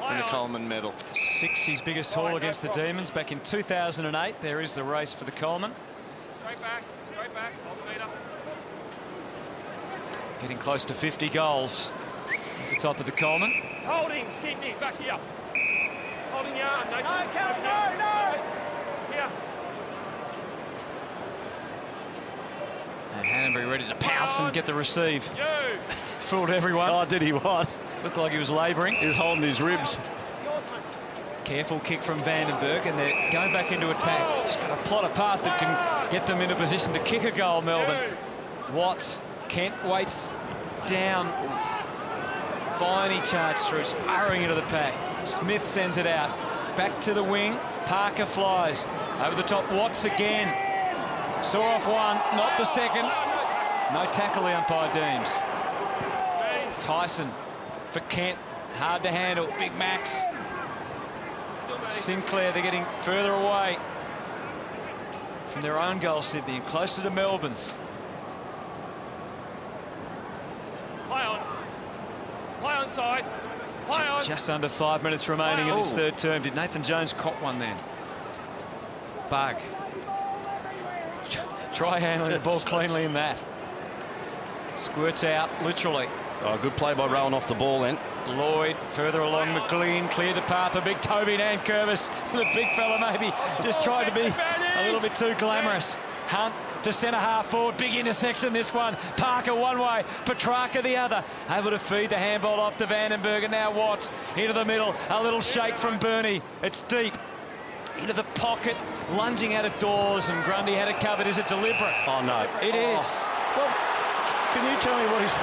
in the Coleman medal. 6, his biggest haul against the Demons back in 2008. There is the race for the Coleman. Straight back, off meter. Getting close to 50 goals at the top of the Coleman. Holding, Sydney, back here. Holding your arm, Nathan. No, Callum, no! Here. And Hanbury ready to pounce and get the receive. Fooled everyone. Oh, did he what? Looked like he was labouring. He was holding his ribs. Careful kick from Vandenberg, and they're going back into attack. Just got to plot a path that can get them in a position to kick a goal, Melbourne. Watts. Kent waits down Fine, he charged through, spurring into the pack. Smith sends it out. Back to the wing. Parker flies. Over the top, Watts again. Saw off one, not the second. No tackle, the umpire deems. Tyson for Kent. Hard to handle. Big Max. Sinclair, they're getting further away from their own goal, Sydney, and closer to Melbourne's. Play on side. Play on. Just under 5 minutes remaining in this third term. Did Nathan Jones cop one then? Bug. Try handling the ball cleanly in that. Squirts out, literally. Oh, good play by Rowan off the ball then. Lloyd further along. McLean cleared the path. A big Toby Nankervis. The big fella maybe just tried to be a little bit too glamorous. Hunt to centre half forward. Big intersection this one. Parker one way. Petrarca the other. Able to feed the handball off to Vandenberg. And now Watts into the middle. A little shake from Burney. It's deep. Into the pocket. Lunging out of doors. And Grundy had it covered. Is it deliberate? Oh, no. It is. Well, can you tell me what he's...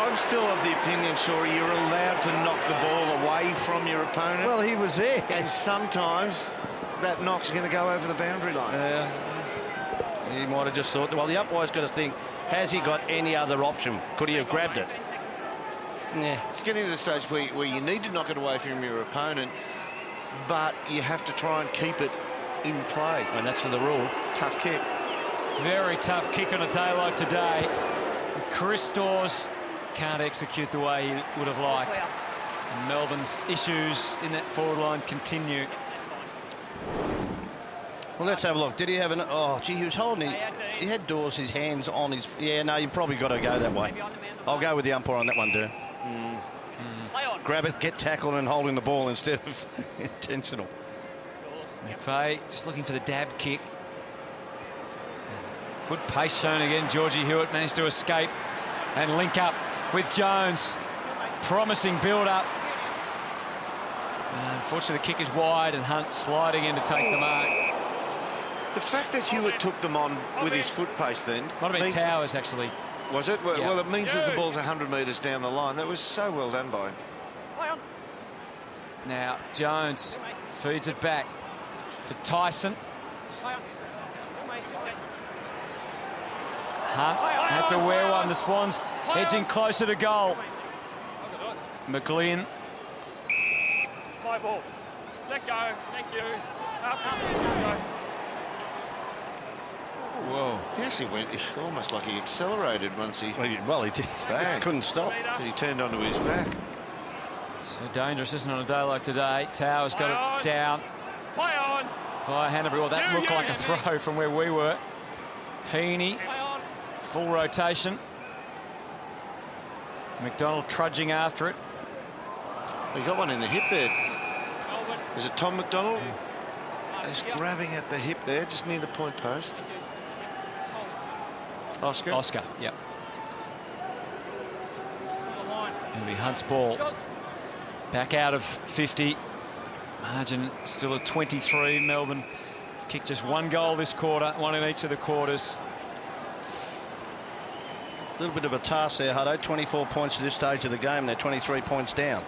I'm still of the opinion, Shaw, you're allowed to knock the ball away from your opponent. Well, he was there. And sometimes that knock's going to go over the boundary line. He might have just thought, well, the umpire's got to think, has he got any other option? Could he have grabbed it? Yeah. It's getting to the stage where you need to knock it away from your opponent, but you have to try and keep it in play. And that's the rule. Tough kick. Very tough kick on a day like today. Chris Dawes can't execute the way he would have liked. And Melbourne's issues in that forward line continue. Well, let's have a look. Did he have an... Oh, gee, he was holding it. He had Dawes, his hands on his... Yeah, no, you probably got to go that way. I'll go with the umpire on that one, Dern. Grab it, get tackled and holding the ball instead of intentional. McVeigh just looking for the dab kick. Good pace shown again. Georgie Hewitt managed to escape and link up with Jones. Promising build-up. Unfortunately, the kick is wide and Hunt sliding in to take the mark. The fact that Hewitt took them on with his foot pace then... Might have been Towers, actually. Was it? Well, yeah. well, it means that the ball's 100 metres down the line. That was so well done by him. Now, Jones feeds it back to Tyson. Hunt had to wear one. The Swans edging closer to goal. McLean. My ball. Let go. Thank you. Up. Go. Whoa. He actually went almost like he accelerated once he... Well, he did. Bang. Couldn't stop. Because he turned onto his back. So dangerous, isn't it, on a day like today? Towers got it down Play on. via Hanbury. Well, that looked like a throw from where we were. Heaney, full rotation. McDonald trudging after it. He got one in the hip there. Is it Tom McDonald? Just grabbing at the hip there, just near the point post. Oscar? Oscar, yep. It'll be Hunt's ball. Back out of 50. Margin still at 23. Melbourne kicked just one goal this quarter, one in each of the quarters. A little bit of a task there, Hutto. 24 points at this stage of the game. They're 23 points down.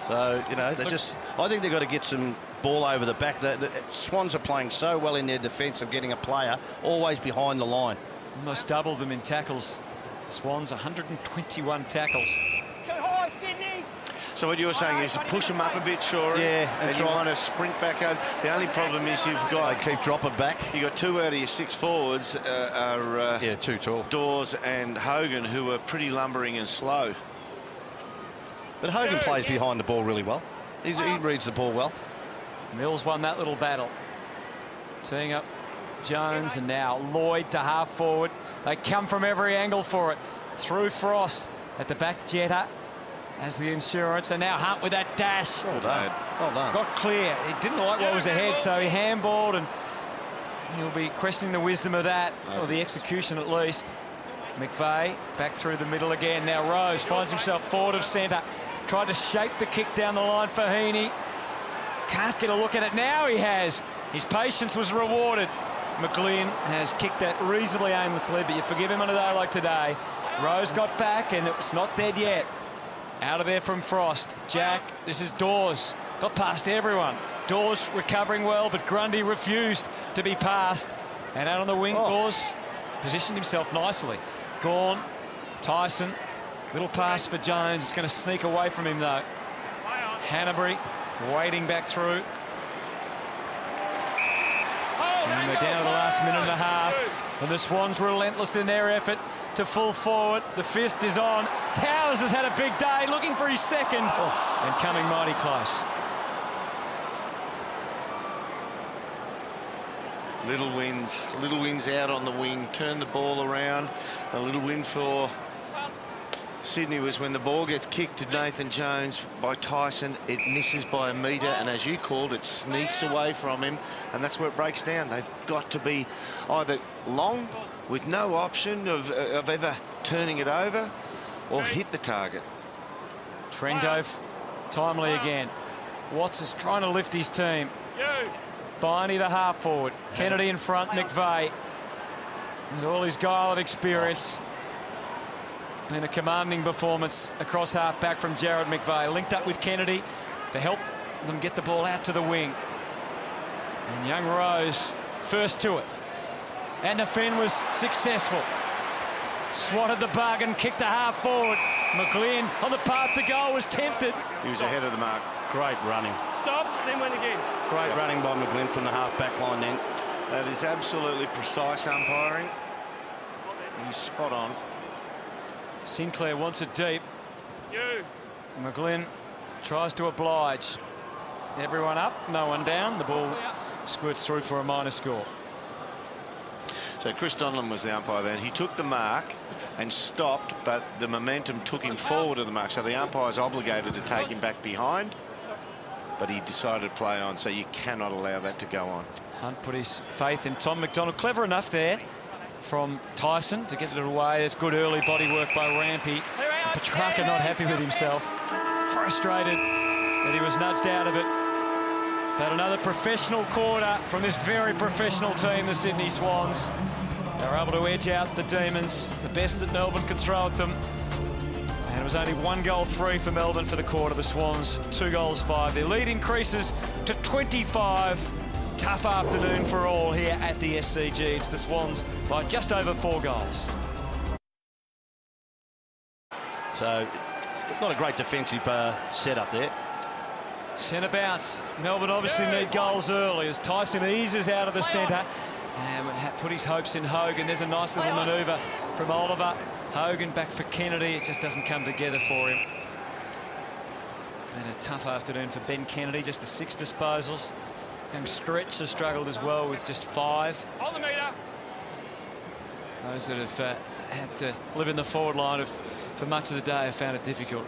So, you know, they just... I think they've got to get some ball over the back. The Swans are playing so well in their defence of getting a player always behind the line. Almost double them in tackles. The Swans, 121 tackles. Too high, Sydney. So what you're saying is to push them up a bit, sure. Yeah, and you want to sprint back over. The only problem is you've got... They keep dropping back. You've got two out of your 6 forwards are... too tall. Dawes and Hogan, who are pretty lumbering and slow. But Hogan plays behind the ball really well. He reads the ball well. Mills won that little battle. Teeing up Jones and now Lloyd to half forward. They come from every angle for it. Through Frost at the back. Jetta as the insurance, and now Hunt with that dash. Well done. Well done. Got clear. He didn't like what was ahead, so he handballed, and he'll be questioning the wisdom of that, or the execution at least. McVeigh back through the middle again. Now Rose finds himself forward of centre. Tried to shape the kick down the line for Heaney. Can't get a look at it. Now he has. His patience was rewarded. McLean has kicked that reasonably aimlessly, but you forgive him on a day like today. Rose got back, and it's not dead yet. Out of there from Frost. Jack, this is Dawes. Got past everyone. Dawes recovering well, but Grundy refused to be passed. And out on the wing, Dawes positioned himself nicely. Gawn, Tyson, little pass for Jones. It's going to sneak away from him, though. Hanbury wading back through. And they're down to the last minute and a half. And the Swans relentless in their effort to full forward. The fist is on. Towers has had a big day, looking for his second. And coming mighty close. Little wins out on the wing, turn the ball around. A little win for Sydney was when the ball gets kicked to Nathan Jones by Tyson, it misses by a metre, and as you called, it sneaks away from him, and that's where it breaks down. They've got to be either long with no option of ever turning it over or hit the target. Trengove timely again. Watts is trying to lift his team. Biney the half forward. Kennedy in front, McVeigh. With all his guile and experience. And a commanding performance across half back from Jarrad McVeigh. Linked up with Kennedy to help them get the ball out to the wing. And young Rose first to it. And the fin was successful. Swatted the bargain, kicked the half forward. McLean on the path to goal was tempted. He was ahead of the mark. Great running. Stopped, then went again. Great running by McLean from the half-back line then. That is absolutely precise umpiring. He's spot on. Sinclair wants it deep. McGlynn tries to oblige. Everyone up, no one down. The ball squirts through for a minor score. So Chris Donlan was the umpire then. He took the mark and stopped, but the momentum took him forward to the mark. So the umpire's obligated to take him back behind, but he decided to play on, so you cannot allow that to go on. Hunt put his faith in Tom McDonald. Clever enough there from Tyson to get it away. It's good early body work by Rampy. Petrarca not happy with himself. Frustrated that he was nudged out of it. But another professional quarter from this very professional team, the Sydney Swans. They were able to edge out the Demons, the best that Melbourne could throw at them. And it was only 1-3 for Melbourne for the quarter. The Swans 2-5. Their lead increases to 25. Tough afternoon for all here at the SCG. It's the Swans by just over 4 goals. So, not a great defensive setup there. Centre bounce. Melbourne obviously need goals early as Tyson eases out of the centre and put his hopes in Hogan. There's a nice little manoeuvre from Oliver. Hogan back for Kennedy. It just doesn't come together for him. And a tough afternoon for Ben Kennedy, just the 6 disposals. Young Stretch has struggled as well with just 5. On the meter. Those that have had to live in the forward line for much of the day have found it difficult.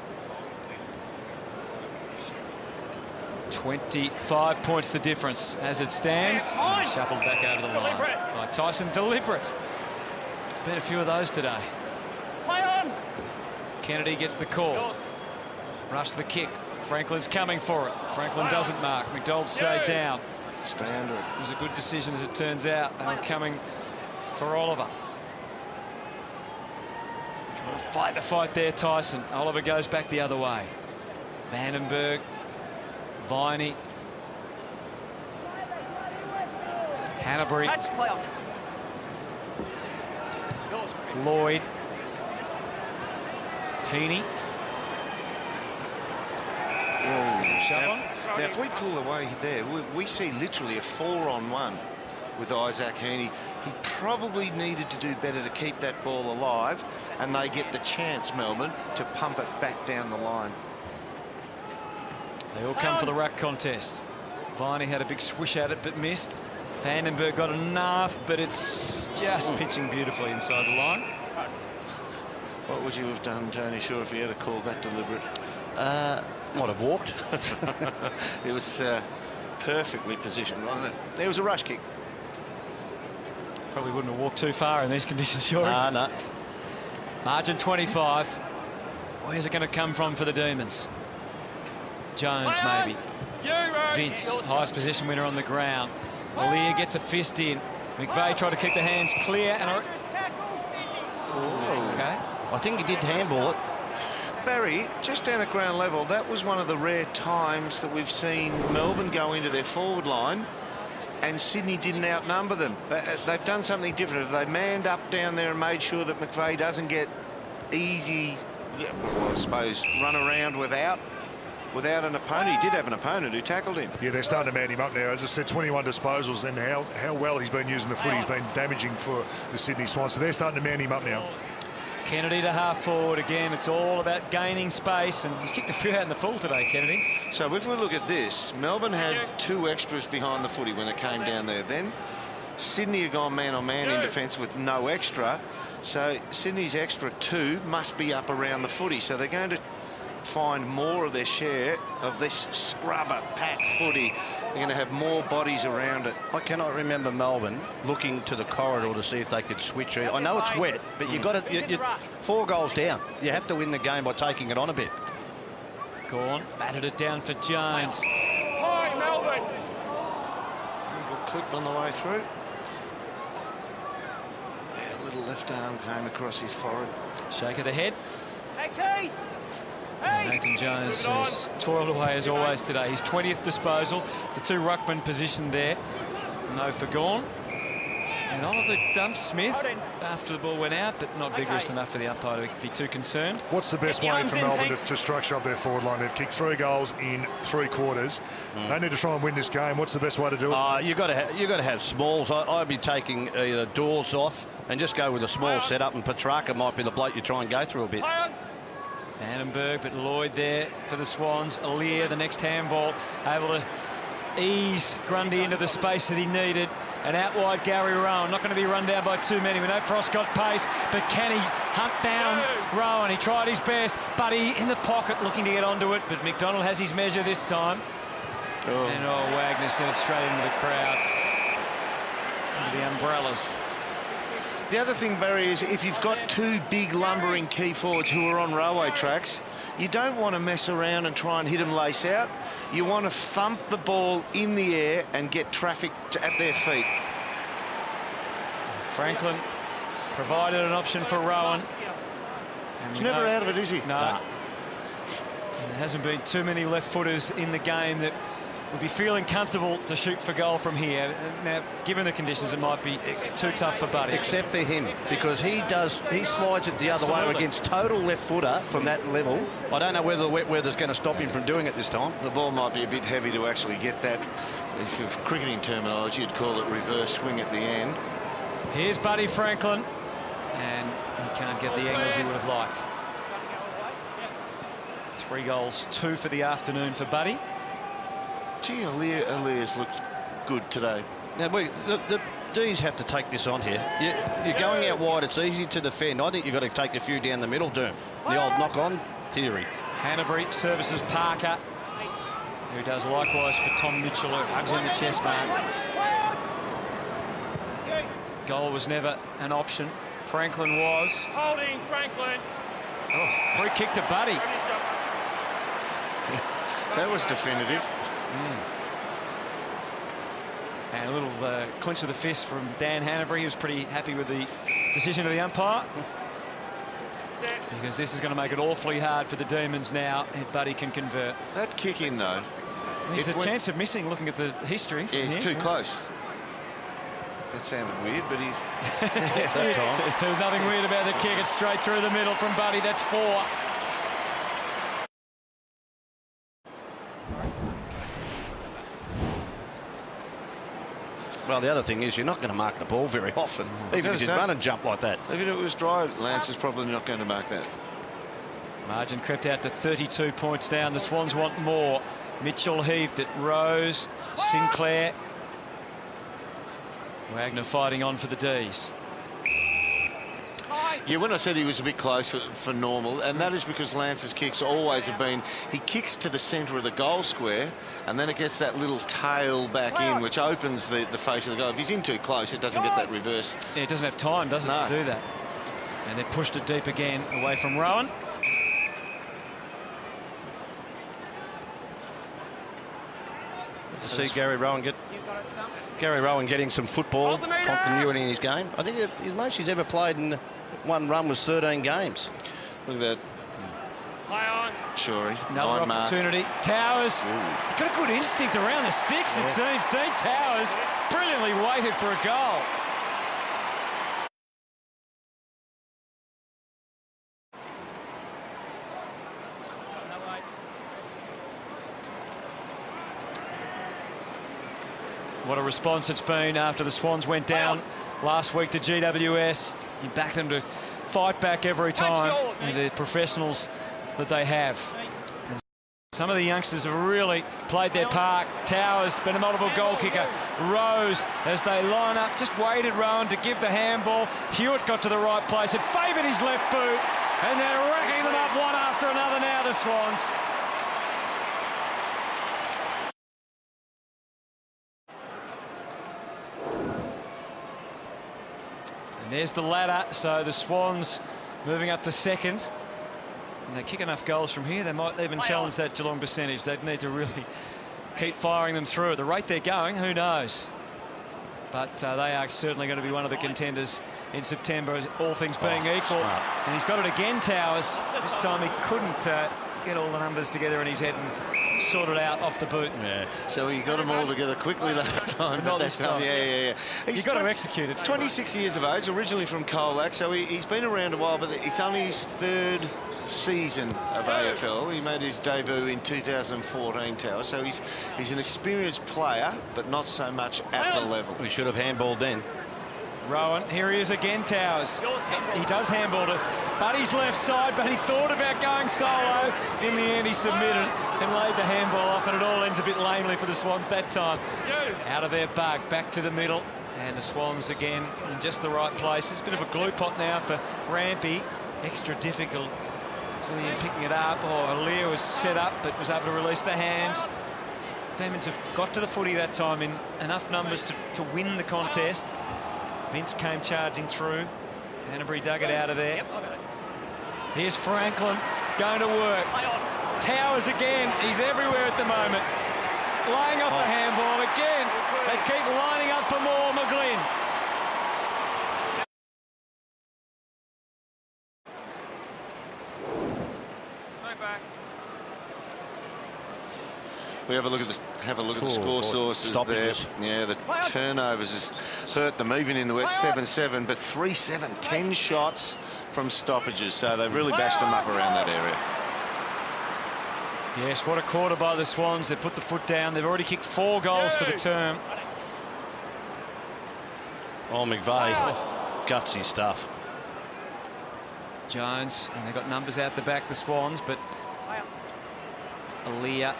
25 points the difference as it stands. And shuffled back over the line by Tyson. Deliberate. Been a few of those today. Play on. Kennedy gets the call. Rush the kick. Franklin's coming for it. Franklin doesn't mark. McDonald stayed down. Stay under it. It was a good decision as it turns out. They were coming for Oliver. Trying to fight the fight there, Tyson. Oliver goes back the other way. Vandenberg. Viney. Hanbury. Lloyd. Heaney. Now, if we pull away there, we see literally a 4-on-1 with Isaac Heaney. He probably needed to do better to keep that ball alive, and they get the chance, Melbourne, to pump it back down the line. They all come for the ruck contest. Viney had a big swish at it but missed. Vandenberg got enough, but it's just pitching beautifully inside the line. What would you have done, Tony Shaw, if you had called that deliberate? Might have walked. It was perfectly positioned, wasn't it? There was a rush kick. Probably wouldn't have walked too far in these conditions, sure. No. Margin 25. Where's it going to come from for the Demons? Jones, maybe. Vince, highest possession winner on the ground. Lear gets a fist in. McVeigh tried to keep the hands clear. And okay. I think he did handball it. Barry, just down at ground level, that was one of the rare times that we've seen Melbourne go into their forward line and Sydney didn't outnumber them. They've done something different. Have they manned up down there and made sure that McVeigh doesn't get easy, well, I suppose, run around without an opponent? He did have an opponent who tackled him. Yeah, they're starting to man him up now. As I said, 21 disposals, and how well he's been using the foot. He's been damaging for the Sydney Swans. So they're starting to man him up now. Kennedy to half forward again. It's all about gaining space, and he's kicked a few out in the full today, Kennedy. So if we look at this, Melbourne had 2 extras behind the footy when it came down there. Then Sydney have gone man-on-man in defence with no extra. So Sydney's extra 2 must be up around the footy. So they're going to find more of their share of this scrubber packed footy. They're going to have more bodies around it. I cannot remember Melbourne looking to the corridor to see if they could switch. I know it's wet, but you've got to, you're 4 goals down. You have to win the game by taking it on a bit. Gawn batted it down for Jones. Hi, Melbourne. Got clipped on the way through. Yeah, a little left arm came across his forehead. Shake of the head. Thanks, Heath. Nathan Jones has toiled away as always today. His 20th disposal. The 2 ruckmen positioned there. No for Gawn. And Oliver dumps Smith after the ball went out, but not vigorous enough for the umpire to be too concerned. What's the best way for Melbourne to structure up their forward line? They've kicked 3 goals in 3 quarters. They need to try and win this game. What's the best way to do it? You've got to have smalls. I'd be taking either Dawes off and just go with a small setup, and Petrarca might be the bloke you try and go through a bit. Vandenberg, but Lloyd there for the Swans. Alier, the next handball, able to ease Grundy into the space that he needed. And out wide, Gary Rowan. Not going to be run down by too many. We know Frost got pace, but can he hunt down Rowan? He tried his best. Buddy in the pocket looking to get onto it, but McDonald has his measure this time. And Wagner sent it straight into the crowd. Into the umbrellas. The other thing, Barry, is if you've got 2 big lumbering key forwards who are on railway tracks, you don't want to mess around and try and hit them lace out. You want to thump the ball in the air and get traffic at their feet. Franklin provided an option for Rowan. He's never out of it, is he? No. There hasn't been too many left-footers in the game that would be feeling comfortable to shoot for goal from here. Now, given the conditions, it might be too tough for Buddy. Except for him, because he slides it the other way against total left footer from that level. I don't know whether the wet weather's going to stop him from doing it this time. The ball might be a bit heavy to actually get that. If you're cricketing terminology, you'd call it reverse swing at the end. Here's Buddy Franklin, and he can't get the angles he would have liked. 3 goals, 2 for the afternoon for Buddy. Gee, Aliyah's looked good today. Now, the D's have to take this on here. You're going out wide, it's easy to defend. I think you've got to take a few down the middle, Doom. The old knock-on theory. Hanbury services Parker, who does likewise for Tom Mitchell, who hugs in the chest mark. Goal was never an option. Franklin was. Holding, Franklin. Oh, free kick to Buddy. That was definitive. And a little clinch of the fist from Dan Hanbury. He was pretty happy with the decision of the umpire. Because this is going to make it awfully hard for the Demons now if Buddy can convert. That kick in, though. There's a chance of missing looking at the history. Yeah, he's too close. That sounded weird, but he... There's nothing weird about the kick. It's straight through the middle from Buddy. That's 4. Well, the other thing is you're not going to mark the ball very often, even if you run and jump like that. Even if it was dry, Lance is probably not going to mark that. Margin crept out to 32 points down. The Swans want more. Mitchell heaved it. Rose, Sinclair. Wagner fighting on for the D's. Yeah, when I said he was a bit close for normal, and that is because Lance's kicks always have been, he kicks to the centre of the goal square, and then it gets that little tail back in, which opens the face of the goal. If he's in too close, it doesn't get that reverse. Yeah, it doesn't have time, does it, to do that? And they pushed it deep again away from Rowan. To see Gary Rowan getting some football continuity in his game. I think the most he's ever played in one run was 13 games. Look at that. Shorey. Another 9 opportunity. marks. Towers. Got a good instinct around the sticks, it seems. Dean Towers brilliantly waited for a goal. What a response it's been after the Swans went down last week to GWS. You backed them to fight back every time. The professionals that they have. And some of the youngsters have really played their part. Towers been a multiple goal kicker. Rose, as they line up, just waited Rowan to give the handball. Hewitt got to the right place. It favoured his left boot. And they're racking them up one after another now, the Swans. There's the ladder, so the Swans moving up to second. And they kick enough goals from here, they might even challenge that Geelong percentage. They'd need to really keep firing them through. At the rate they're going, who knows? But they are certainly going to be one of the contenders in September, all things being equal. Smart. And he's got it again, Towers. This time he couldn't get all the numbers together in his head and sort it out off the boot. Yeah. So he got them all together quickly last time. Not this time. Yeah. You've got to execute it. 26 years of age, originally from Colac, so he's been around a while, but it's only his 3rd season of AFL. He made his debut in 2014, Tower, so he's an experienced player, but not so much at the level. We should have handballed then. Rowan, here he is again, Towers. He does handball it. Buddy's left side, but he thought about going solo. In the end, he submitted and laid the handball off, and it all ends a bit lamely for the Swans that time. Out of their bug, back to the middle, and the Swans again in just the right place. It's a bit of a glue pot now for Rampy. Extra difficult till the end picking it up. Aaliyah was set up, but was able to release the hands. Demons have got to the footy that time in enough numbers to win the contest. Vince came charging through. Hanbury dug it out of there. Here's Franklin going to work. Towers again. He's everywhere at the moment. Laying off the handball again. They keep lining up for more. McGlynn. We have a look at the score sources stoppages there. Yeah, the turnovers has hurt them even in the wet. 7-7, but 3-7, 10 shots from stoppages. So they've really bashed them up around that area. Yes, what a quarter by the Swans. They put the foot down. They've already kicked 4 goals for the term. Oh, McVeigh, gutsy stuff. Jones, and they've got numbers out the back, the Swans, but Aaliyah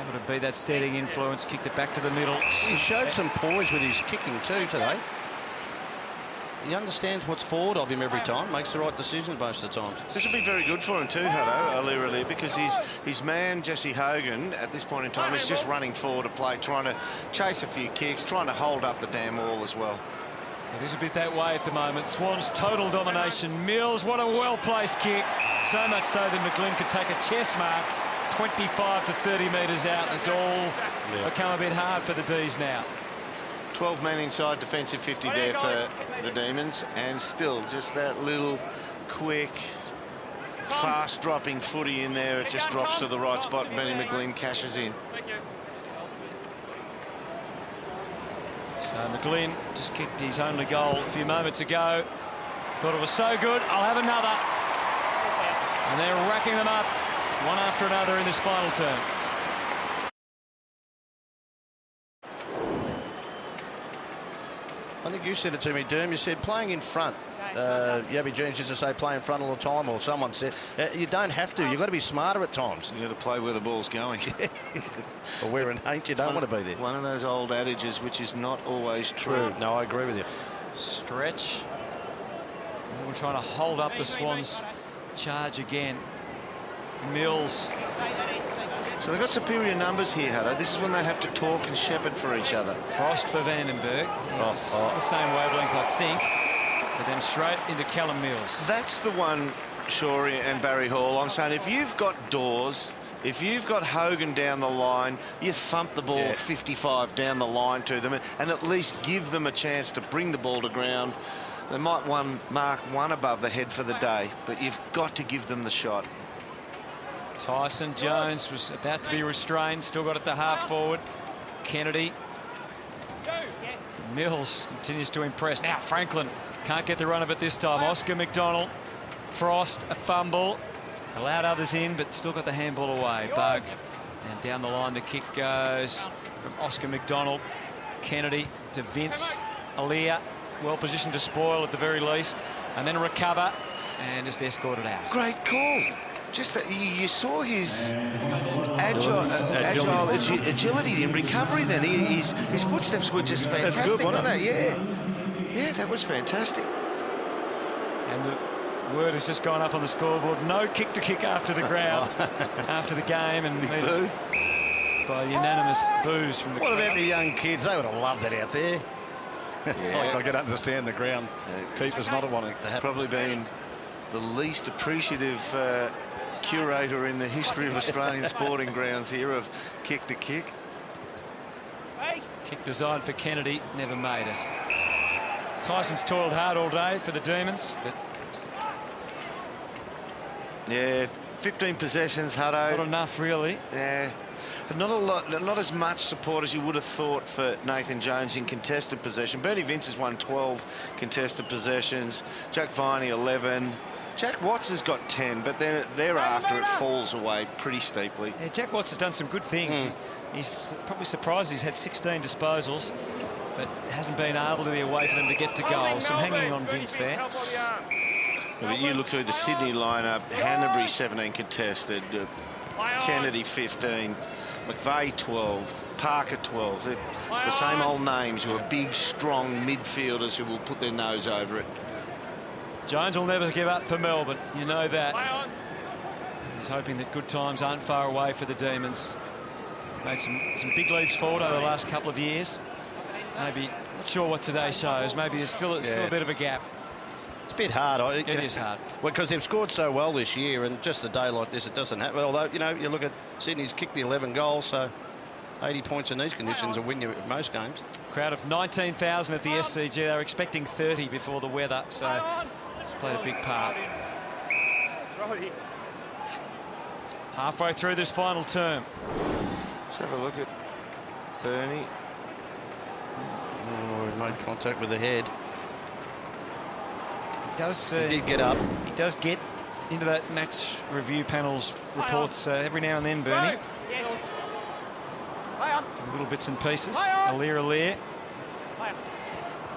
able to be that steadying influence, kicked it back to the middle. He showed some poise with his kicking too today. He understands what's forward of him every time, makes the right decisions most of the time. This will be very good for him too, Hutto, Aaliyah, because his man, Jesse Hogan, at this point in time, is just running forward of play, trying to chase a few kicks, trying to hold up the damn wall as well. It is a bit that way at the moment. Swans total domination. Mills, what a well-placed kick. So much so that McGlynn could take a chest mark 25 to 30 metres out. It's all become a bit hard for the D's now. 12-man inside defensive 50 there for the Demons, and still just that little quick, fast-dropping footy in there. It just drops to the right spot. Benny McGlynn cashes in. So McGlynn just kicked his only goal a few moments ago. Thought it was so good, I'll have another. And they're racking them up one after another in this final term. I think you said it to me, Derm. You said playing in front. Yabby Jones used to say play in front all the time, or someone said you don't have to. You've got to be smarter at times. You've got to play where the ball's going. Or where it ain't, you don't want to be there. One of those old adages which is not always true. No, I agree with you. Stretch. We're trying to hold up the Swans charge again. Mills. So they've got superior numbers here, Hutto. This is when they have to talk and shepherd for each other. Frost for Vandenberg. The same wavelength, I think. But then straight into Callum Mills. That's the one, Shorey and Barry Hall. I'm saying if you've got Dawes, if you've got Hogan down the line, you thump the ball 55 down the line to them and at least give them a chance to bring the ball to ground. They might mark one above the head for the day, but you've got to give them the shot. Tyson Jones was about to be restrained, still got it to half forward. Kennedy. Mills continues to impress. Now Franklin can't get the run of it this time. Oscar McDonald. Frost, a fumble. Allowed others in, but still got the handball away. Bug. And down the line, the kick goes from Oscar McDonald. Kennedy to Vince. Alia, well positioned to spoil at the very least. And then recover and just escort it out. Great call. Just that you saw his agility in recovery then. His footsteps were just fantastic. That's good, wasn't it? Yeah, that was fantastic. And the word has just gone up on the scoreboard. No kick to kick after the ground, after the game, and by unanimous boos from the crowd. What about the young kids? They would have loved it out there. Yeah. I can understand the ground keepers not wanting to happen. Probably been the least appreciative curator in the history of Australian sporting grounds here of kick to kick. Kick designed for Kennedy, never made it. Tyson's toiled hard all day for the Demons, but yeah, 15 possessions, Hutto. not enough really. Yeah, but not a lot, not as much support as you would have thought for Nathan Jones in contested possession. Bernie Vince has won 12 contested possessions. Jack Viney 11. Jack Watts has got 10, but then thereafter it falls away pretty steeply. Yeah, Jack Watts has done some good things. He's probably surprised he's had 16 disposals, but hasn't been able to be a way for them to get to goal. So I'm hanging on Vince there. If you look through the Sydney lineup, Hanbury 17 contested, Kennedy 15, McVeigh 12, Parker 12. They're the same old names who are big, strong midfielders who will put their nose over it. Jones will never give up for Melbourne, you know that. He's hoping that good times aren't far away for the Demons. Made some big leaps forward over the last couple of years. Maybe, not sure what today shows. Maybe there's still a bit of a gap. It's a bit hard. It is hard. Well, because they've scored so well this year, and just a day like this, it doesn't happen. Although, you know, you look at Sydney's kicked the 11 goals, so 80 points in these conditions will win you at most games. Crowd of 19,000 at the SCG. They were expecting 30 before the weather, so it's played a big part. Halfway through this final term. Let's have a look at Bernie. Oh, he made contact with the head. He did get up. He does get into that match review panel's reports every now and then, Bernie. Little bits and pieces. Alia.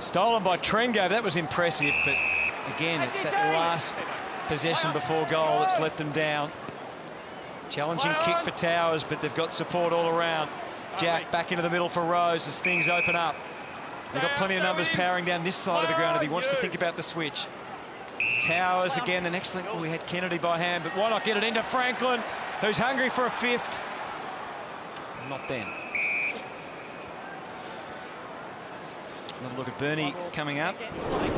Stolen by Trengove. That was impressive, but again, it's that last possession before goal that's let them down. Challenging kick for Towers, but they've got support all around. Jack back into the middle for Rose as things open up. They've got plenty of numbers powering down this side of the ground if he wants to think about the switch. Towers again, an excellent... Oh, we had Kennedy by hand, but why not get it into Franklin, who's hungry for a fifth? Not then. Another look at Bernie coming up.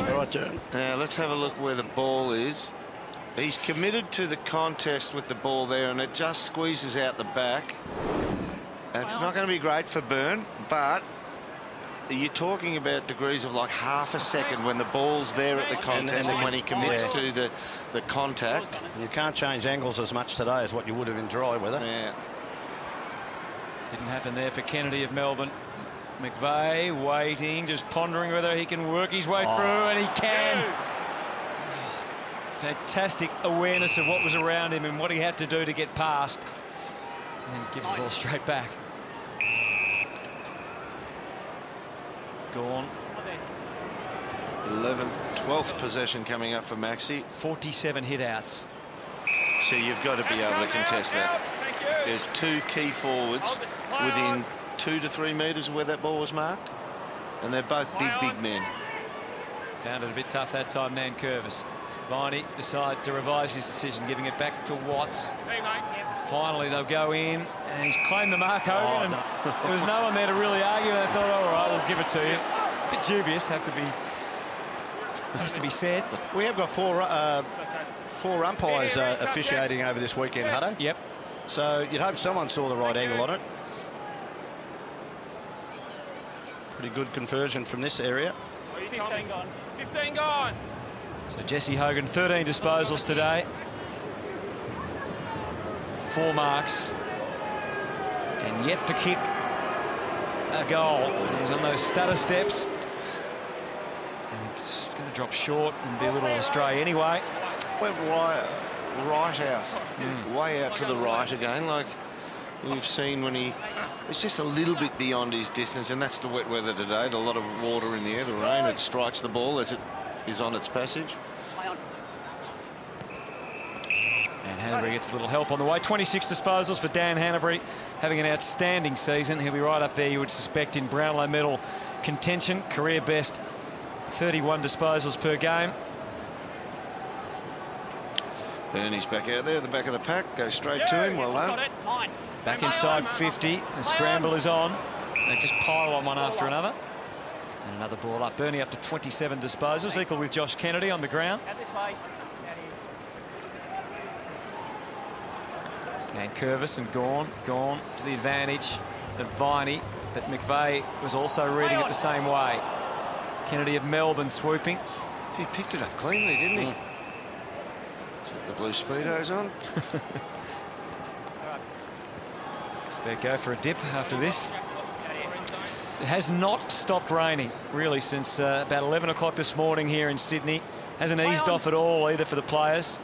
All right, John. Now, let's have a look where the ball is. He's committed to the contest with the ball there, and it just squeezes out the back. That's not going to be great for Byrne, but you're talking about degrees of like half a second when the ball's there at the contest and when he commits to the contact. You can't change angles as much today as what you would have in dry weather. Yeah. Didn't happen there for Kennedy of Melbourne. McVeigh waiting, just pondering whether he can work his way through, and he can. Fantastic awareness of what was around him and what he had to do to get past. And then gives the ball straight back. Gone. 11th, 12th possession coming up for Maxi. 47 hit-outs. So you've got to be able to contest that. There's two key forwards within 2 to 3 metres of where that ball was marked, and they're both big men. Found it a bit tough that time, Nankervis. Viney decided to revise his decision, giving it back to Watts. Finally, they'll go in, and he's claimed the mark, Hogan, and there was no one there to really argue, and they thought, all right, we'll give it to you. A bit dubious, has to be said. We have got four umpires officiating over this weekend, Hutto. Yep. So you'd hope someone saw the right angle on it. Pretty good conversion from this area. 15 gone. 15 gone. So Jesse Hogan, 13 disposals today. 4 marks. And yet to kick a goal. He's on those stutter steps. And it's going to drop short and be a little astray anyway. Went right out. Way out to the right again, like we've seen when he was just a little bit beyond his distance, and that's the wet weather today. A lot of water in the air, the rain, it strikes the ball as it is on its passage. And Hanbury gets a little help on the way. 26 disposals for Dan Hanbury, having an outstanding season. He'll be right up there, you would suspect, in Brownlow medal contention. Career best 31 disposals per game. Bernie's back out there, the back of the pack, goes straight to him. Well done. Back inside 50. The scramble is on. They just pile on one after another. And another ball up. Bernie up to 27 disposals, equal with Josh Kennedy on the ground. And Curvis and Gawn to the advantage of Viney, but McVeigh was also reading it the same way. Kennedy of Melbourne swooping. He picked it up cleanly, didn't he? The blue Speedos on. Expect go for a dip after this. It has not stopped raining, really, since about 11 o'clock this morning here in Sydney. Hasn't eased off at all, either, for the players.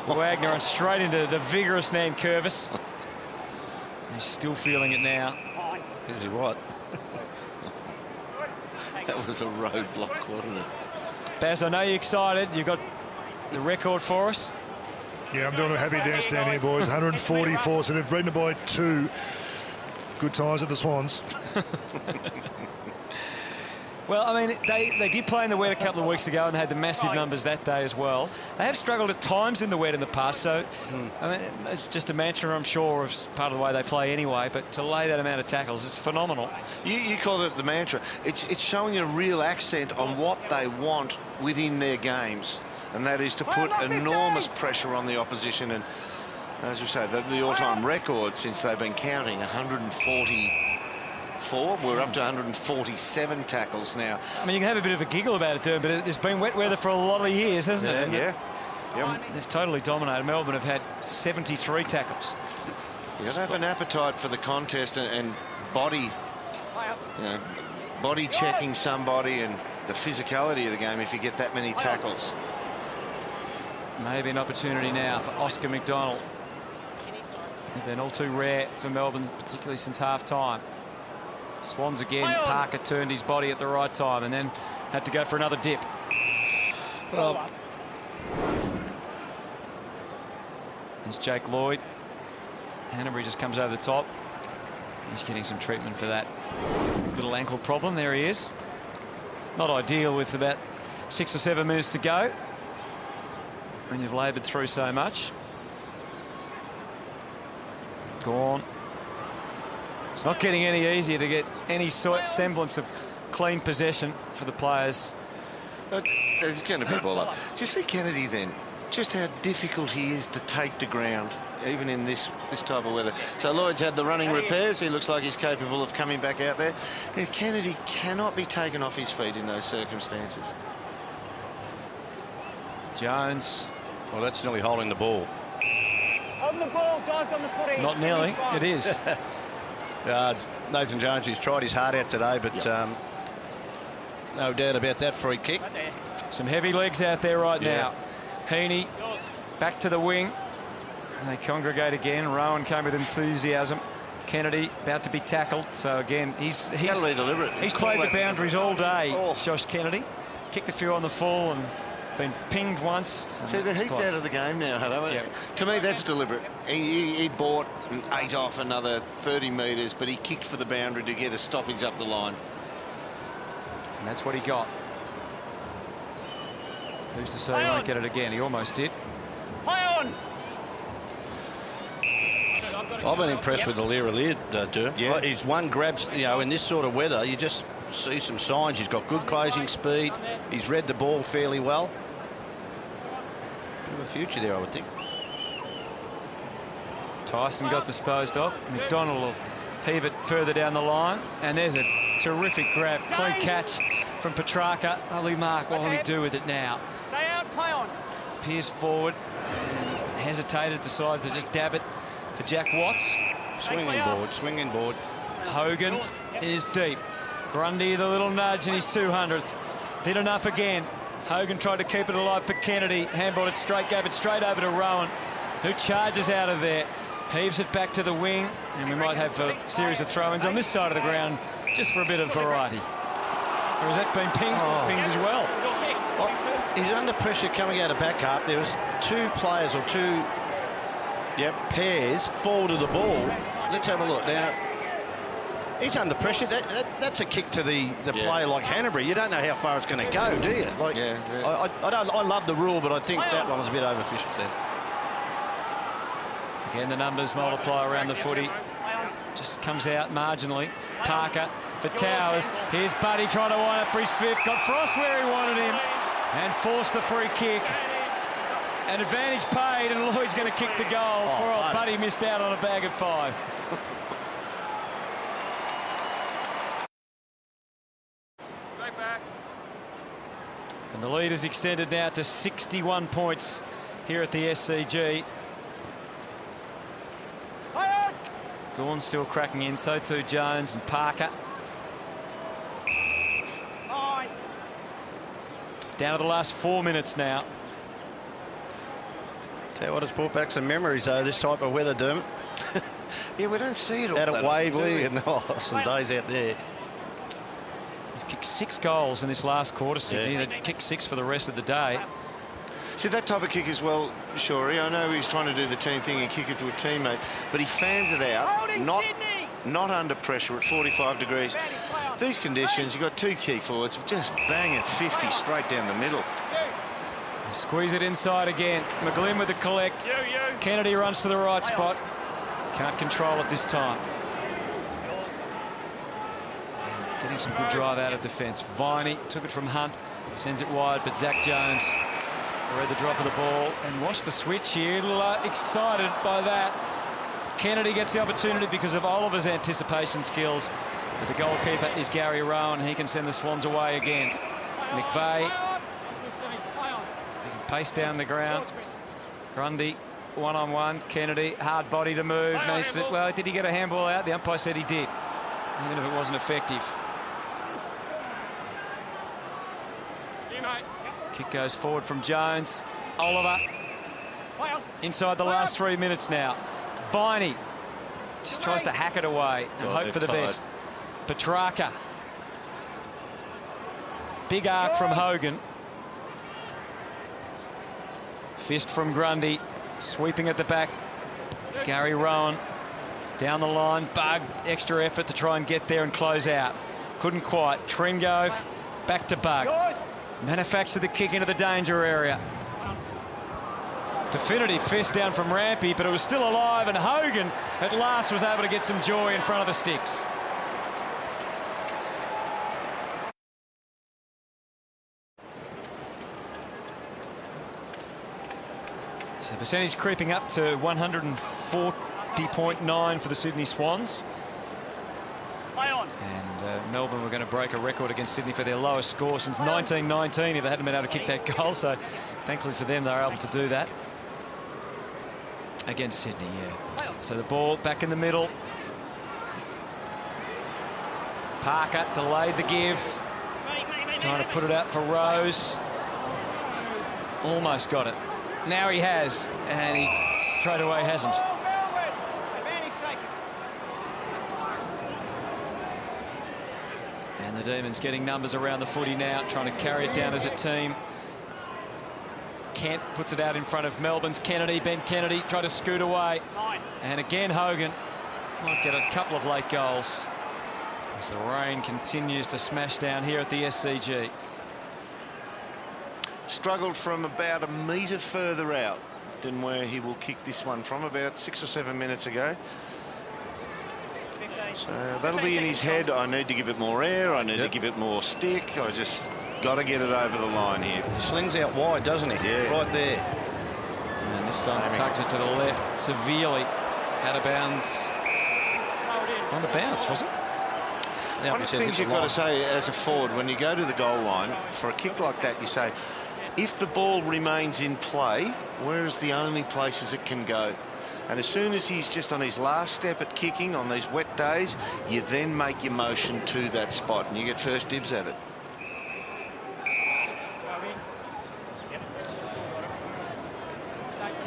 Wagner and straight into the vigorous man Curvis. He's still feeling it now. Is he what? That was a roadblock, wasn't it? Baz, I know you're excited. You've got the record for us. Yeah, I'm doing a happy dance down here, boys. 144, so they've beaten it by 2. Good times at the Swans. Well, I mean, they did play in the wet a couple of weeks ago and they had the massive numbers that day as well. They have struggled at times in the wet in the past, so I mean, it's just a mantra, I'm sure, of part of the way they play anyway, but to lay that amount of tackles, it's phenomenal. You called it the mantra. It's showing a real accent on what they want within their games, and that is to put enormous pressure on the opposition. And as we say, the all-time record since they've been counting, 144. We're up to 147 tackles now. I mean, you can have a bit of a giggle about it, Durham, but it's been wet weather for a lot of years, hasn't it? Yeah. Yep. They've totally dominated. Melbourne have had 73 tackles. You don't have an appetite for the contest and body, body checking somebody and the physicality of the game if you get that many tackles. Maybe an opportunity now for Oscar McDonald. They've been all too rare for Melbourne, particularly since half-time. Swans again. Parker turned his body at the right time and then had to go for another dip. Well, there's Jake Lloyd. Hanbury just comes over the top. He's getting some treatment for that little ankle problem. There he is. Not ideal with about 6 or 7 minutes to go when you've laboured through so much. Gone. It's not getting any easier to get any semblance of clean possession for the players. There's going to be ball up. Do you see Kennedy then? Just how difficult he is to take to ground, even in this type of weather. So Lloyd's had the running repairs. He looks like he's capable of coming back out there. Yeah, Kennedy cannot be taken off his feet in those circumstances. Jones. Well, that's nearly holding the ball. On the ball, dived on the footy. Not nearly. It is. Nathan Jones, he's tried his heart out today, but no doubt about that free kick. Some heavy legs out there right now. Heaney back to the wing. And they congregate again. Rowan came with enthusiasm. Kennedy about to be tackled. So again, he's deliberate. He's played the boundaries all day. Josh Kennedy kicked a few on the full and been pinged once. See, the Heat's out of the game now, Hutto. Yep. To me, that's deliberate. He bought and ate off another 30 metres, but he kicked for the boundary to get a stoppage up the line. And that's what he got. Who's to say he won't get it again? He almost did. Play on. I've been impressed with the Lear, Dur. Yeah. He's one grabs, in this sort of weather, you just see some signs. He's got good closing speed. He's read the ball fairly well. Bit of a future there, I would think. Tyson got disposed of. McDonald will heave it further down the line. And there's a terrific grab. Clean catch from Petrarca. Holy mark, what will he do with it now? Stay out, play on. Peers forward and hesitated, decided to just dab it for Jack Watts. Swinging board. Hogan is deep. Grundy, the little nudge, and his 200th. Did enough again. Hogan tried to keep it alive for Kennedy. Handballed it straight, gave it straight over to Rowan, who charges out of there. Heaves it back to the wing, and we might have a series of throw-ins on this side of the ground just for a bit of variety. Or has that been pinged? Pinged as well. He's under pressure coming out of back half. There was two players or two pairs forward of the ball. Let's have a look now. He's under pressure. That's a kick to the player like Hanbury. You don't know how far it's going to go, do you? Like, I love the rule, but I think that one was a bit overfishing then. Again, the numbers multiply around the footy. Just comes out marginally. Parker for Towers. Here's Buddy trying to wind up for his 5th. Got Frost where he wanted him and forced the free kick. An advantage paid, and Lloyd's going to kick the goal. Poor old Buddy missed out on a bag of 5. Straight back. And the lead is extended now to 61 points here at the SCG. Gawn still cracking in, so too Jones and Parker. Down to the last 4 minutes now. Tell you what, it's brought back some memories, though, this type of weather, Dermot. Yeah, we don't see it all out that at Waverley and some days out there. He's kicked 6 goals in this last quarter, Sydney. They kicked 6 for the rest of the day. See, that type of kick as well, Shorey. I know he's trying to do the team thing and kick it to a teammate, but he fans it out, not under pressure at 45 degrees. These conditions, you've got 2 key forwards, just banging 50 straight down the middle. Squeeze it inside again. McGlynn with the collect. Kennedy runs to the right spot. Can't control it this time. And getting some good drive out of defence. Viney took it from Hunt, sends it wide, but Zac Jones read the drop of the ball and watched the switch here. A little excited by that. Kennedy gets the opportunity because of Oliver's anticipation skills, but the goalkeeper is Gary Rowan. He can send the Swans away again. McVeigh, he can pace down the ground. Grundy, one-on-one. Kennedy, hard body to move. Well, did he get a handball out? The umpire said he did, even if it wasn't effective. Kick goes forward from Jones. Oliver inside the last 3 minutes now. Viney just tries to hack it away and hope for the best. Petrarca. Big arc from Hogan. Fist from Grundy. Sweeping at the back. Gary Rowan down the line. Bug. Extra effort to try and get there and close out. Couldn't quite. Trengove back to Bug. Manufactured the kick into the danger area. Definitive fist down from Rampy, but it was still alive, and Hogan at last was able to get some joy in front of the sticks. So percentage creeping up to 140.9 for the Sydney Swans. And Melbourne were going to break a record against Sydney for their lowest score since 1919 if they hadn't been able to kick that goal. So thankfully for them, they were able to do that against Sydney. So the ball back in the middle. Parker delayed the give, trying to put it out for Rose. Almost got it. Now he has, and he straight away hasn't. And the Demons getting numbers around the footy now, trying to carry it down as a team. Kent puts it out in front of Melbourne's Kennedy. Ben Kennedy tried to scoot away. And again, Hogan might get a couple of late goals as the rain continues to smash down here at the SCG. Struggled from about a metre further out than where he will kick this one from, about 6 or 7 minutes ago. So that'll be in his head. I need to give it more air. I need to give it more stick. I just got to get it over the line here. He slings out wide, doesn't he? Yeah. Right there. And this time tugs it to the left severely. Out of bounds. On the bounce, was it? One of the things you've got to say as a forward, when you go to the goal line, for a kick like that, you say, if the ball remains in play, where is the only places it can go? And as soon as he's just on his last step at kicking on these wet days, you then make your motion to that spot and you get first dibs at it.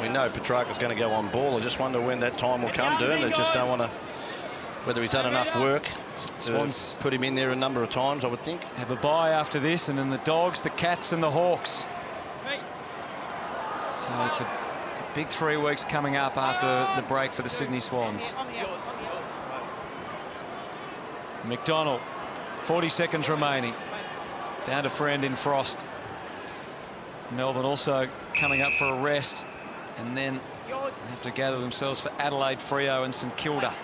We know Petrarca's going to go on ball. I just wonder when that time will come, Dern. I just don't want to, whether he's done enough work. Swans put him in there a number of times, I would think. Have a bye after this, and then the Dogs, the Cats and the Hawks. So it's a big 3 weeks coming up after the break for the Sydney Swans. McDonald, 40 seconds remaining. Found a friend in Frost. Melbourne also coming up for a rest, and then have to gather themselves for Adelaide, Freo and St Kilda.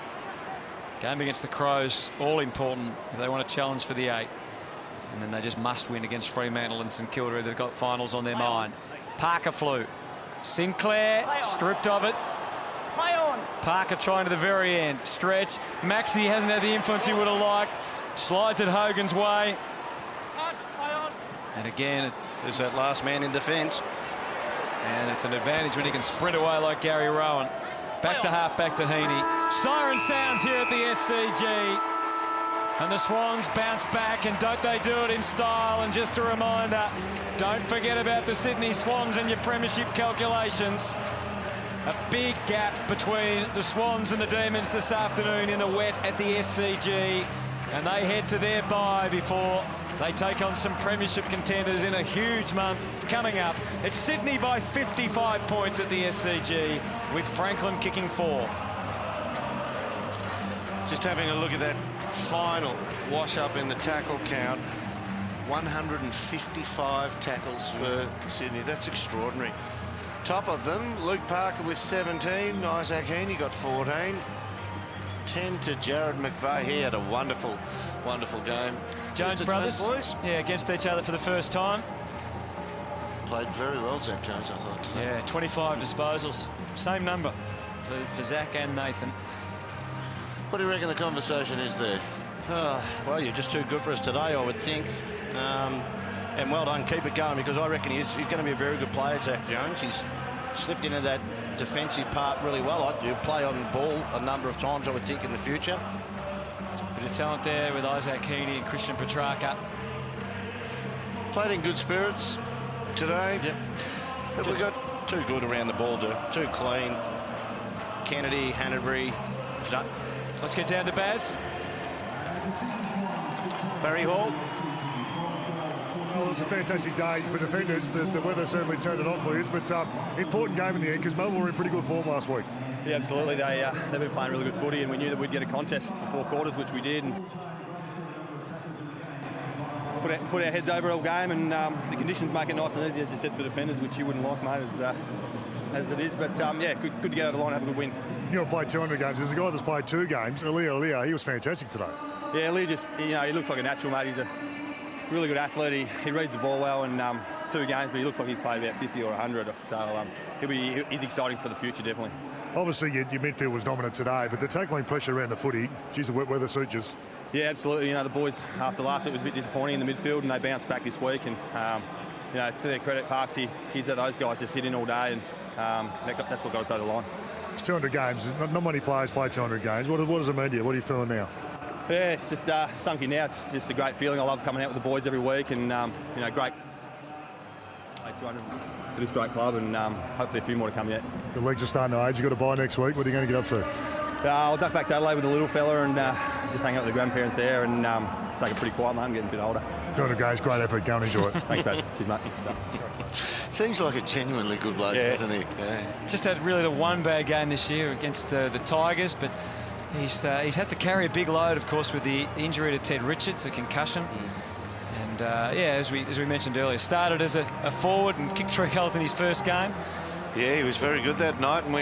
Game against the Crows, all important if they want to challenge for the 8. And then they just must win against Fremantle and St Kilda. They've got finals on their mind. Parker flew. Sinclair stripped of it. Parker trying to the very end. Stretch. Maxey hasn't had the influence he would have liked. Slides it Hogan's way. And again, there's that last man in defence. And it's an advantage when he can sprint away like Gary Rowan. Back to half, back to Heaney. Siren sounds here at the SCG. And the Swans bounce back, and don't they do it in style. And just a reminder, don't forget about the Sydney Swans and your premiership calculations. A big gap between the Swans and the Demons this afternoon in the wet at the SCG. And they head to their bye before they take on some premiership contenders in a huge month coming up. It's Sydney by 55 points at the SCG, with Franklin kicking 4. Just having a look at that final wash-up in the tackle count. 155 tackles for Sydney. That's extraordinary. Top of them, Luke Parker with 17. Isaac Heaney got 14. 10 to Jarrad McVeigh. He had a wonderful, wonderful game. Jones brothers, boys? Yeah, against each other for the first time. Played very well, Zach Jones, I thought, today. Yeah, 25 disposals. Same number for Zach and Nathan. What do you reckon the conversation is there? Well, you're just too good for us today, I would think. And well done, keep it going, because I reckon he's going to be a very good player, Zach Jones. He's slipped into that defensive part really well. He'll play on the ball a number of times, I would think, in the future. Bit of talent there with Isaac Heaney and Christian Petrarca. Played in good spirits today. Yep. But we got too good around the ball, too clean. Kennedy, Hanbury. Let's get down to Baz. Barry Hall. Well, it was a fantastic day for defenders. The weather certainly turned it on for you, but important game in the end because Melbourne were in pretty good form last week. Yeah, absolutely. They've been playing really good footy, and we knew that we'd get a contest for 4 quarters, which we did. And put our heads over all game, and the conditions make it nice and easy, as you said, for defenders, which you wouldn't like, mate, as it is. But yeah, good to get over the line, have a good win. You haven't played 200 games. There's a guy that's played 2 games, Aaliyah. He was fantastic today. Yeah, Aaliyah just, he looks like a natural, mate. He's a really good athlete. He reads the ball well, and 2 games, but he looks like he's played about 50 or 100. So he's exciting for the future, definitely. Obviously, your midfield was dominant today, but the tackling pressure around the footy, geez, the wet weather suits us. Yeah, absolutely. The boys after last week was a bit disappointing in the midfield, and they bounced back this week. And to their credit, Parksy, those guys just hit in all day, and that's what got us over the line. It's 200 games. There's not many players play 200 games. What does it mean to you? What are you feeling now? Yeah, it's just sunk in now. It's just a great feeling. I love coming out with the boys every week, and great. 200 for this great club, and hopefully a few more to come yet. Your legs are starting to age. You've got to buy next week. What are you going to get up to? I'll duck back to Adelaide with the little fella and just hang out with the grandparents there and take a pretty quiet, mate. I'm getting a bit older. 200 games, great effort. Go and enjoy it. Thanks, Baz. Cheers, mate. Seems like a genuinely good bloke, doesn't he? Yeah. Just had really the one bad game this year against the Tigers, but he's had to carry a big load, of course, with the injury to Ted Richards, a concussion. And as we mentioned earlier, started as a forward and kicked 3 goals in his first game. Yeah, he was very good that night, and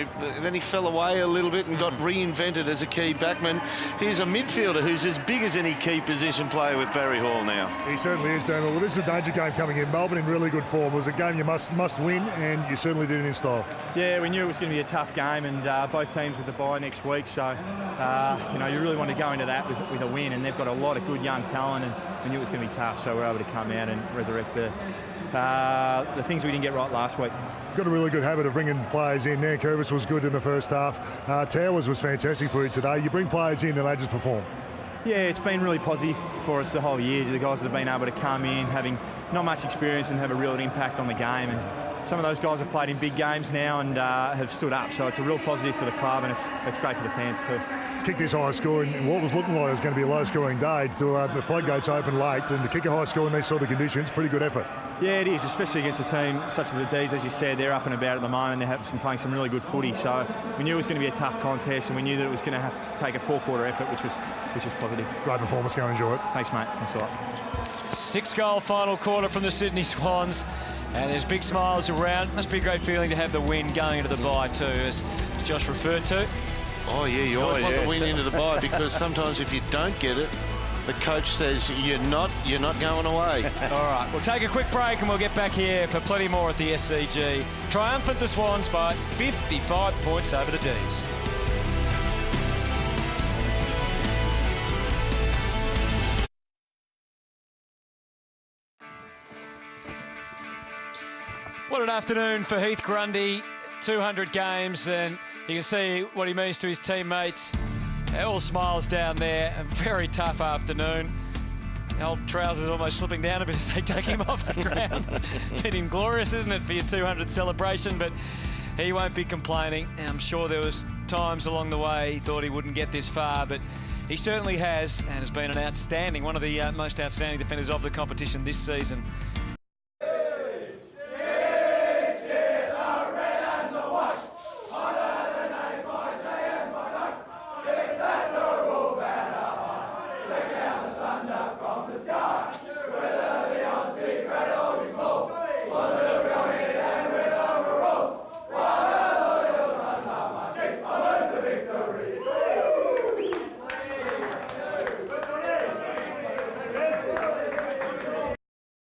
then he fell away a little bit and got reinvented as a key backman. He's a midfielder who's as big as any key position player with Barry Hall now. He certainly is, Dermot. Well, this is a danger game coming in. Melbourne in really good form. It was a game you must win, and you certainly did it in style. Yeah, we knew it was going to be a tough game, and both teams with the bye next week, so you really want to go into that with a win, and they've got a lot of good young talent, and we knew it was going to be tough, so we're able to come out and resurrect the the things we didn't get right last week. Got a really good habit of bringing players in. Nan Curvis was good in the first half. Towers was fantastic for you today. You bring players in and they just perform. Yeah, it's been really positive for us the whole year. The guys that have been able to come in, having not much experience and have a real impact on the game. And some of those guys have played in big games now and have stood up. So it's a real positive for the club, and it's great for the fans too. To kick this high score in what was looking like it was going to be a low-scoring day, to the floodgates open late, and to kick a high score in these sort of conditions, pretty good effort. Yeah, it is, especially against a team such as the D's, as you said. They're up and about at the moment. They're been playing some really good footy. So we knew it was going to be a tough contest, and we knew that it was going to have to take a four-quarter effort, which was positive. Great performance. Go enjoy it. Thanks, mate. Thanks a lot. 6-goal final quarter from the Sydney Swans, and there's big smiles around. Must be a great feeling to have the win going into the bye too, as Josh referred to. Oh yeah, you always want the win into the bye, because sometimes if you don't get it, the coach says you're not going away. All right, we'll take a quick break and we'll get back here for plenty more at the SCG. Triumphant the Swans by 55 points over the D's. What an afternoon for Heath Grundy. 200 games, and you can see what he means to his teammates. All smiles down there. A very tough afternoon. The old trousers almost slipping down a bit as they take him off the ground. Bit inglorious, isn't it, for your 200th celebration? But he won't be complaining. I'm sure there was times along the way he thought he wouldn't get this far, but he certainly has, and has been an outstanding, one of the most outstanding defenders of the competition this season.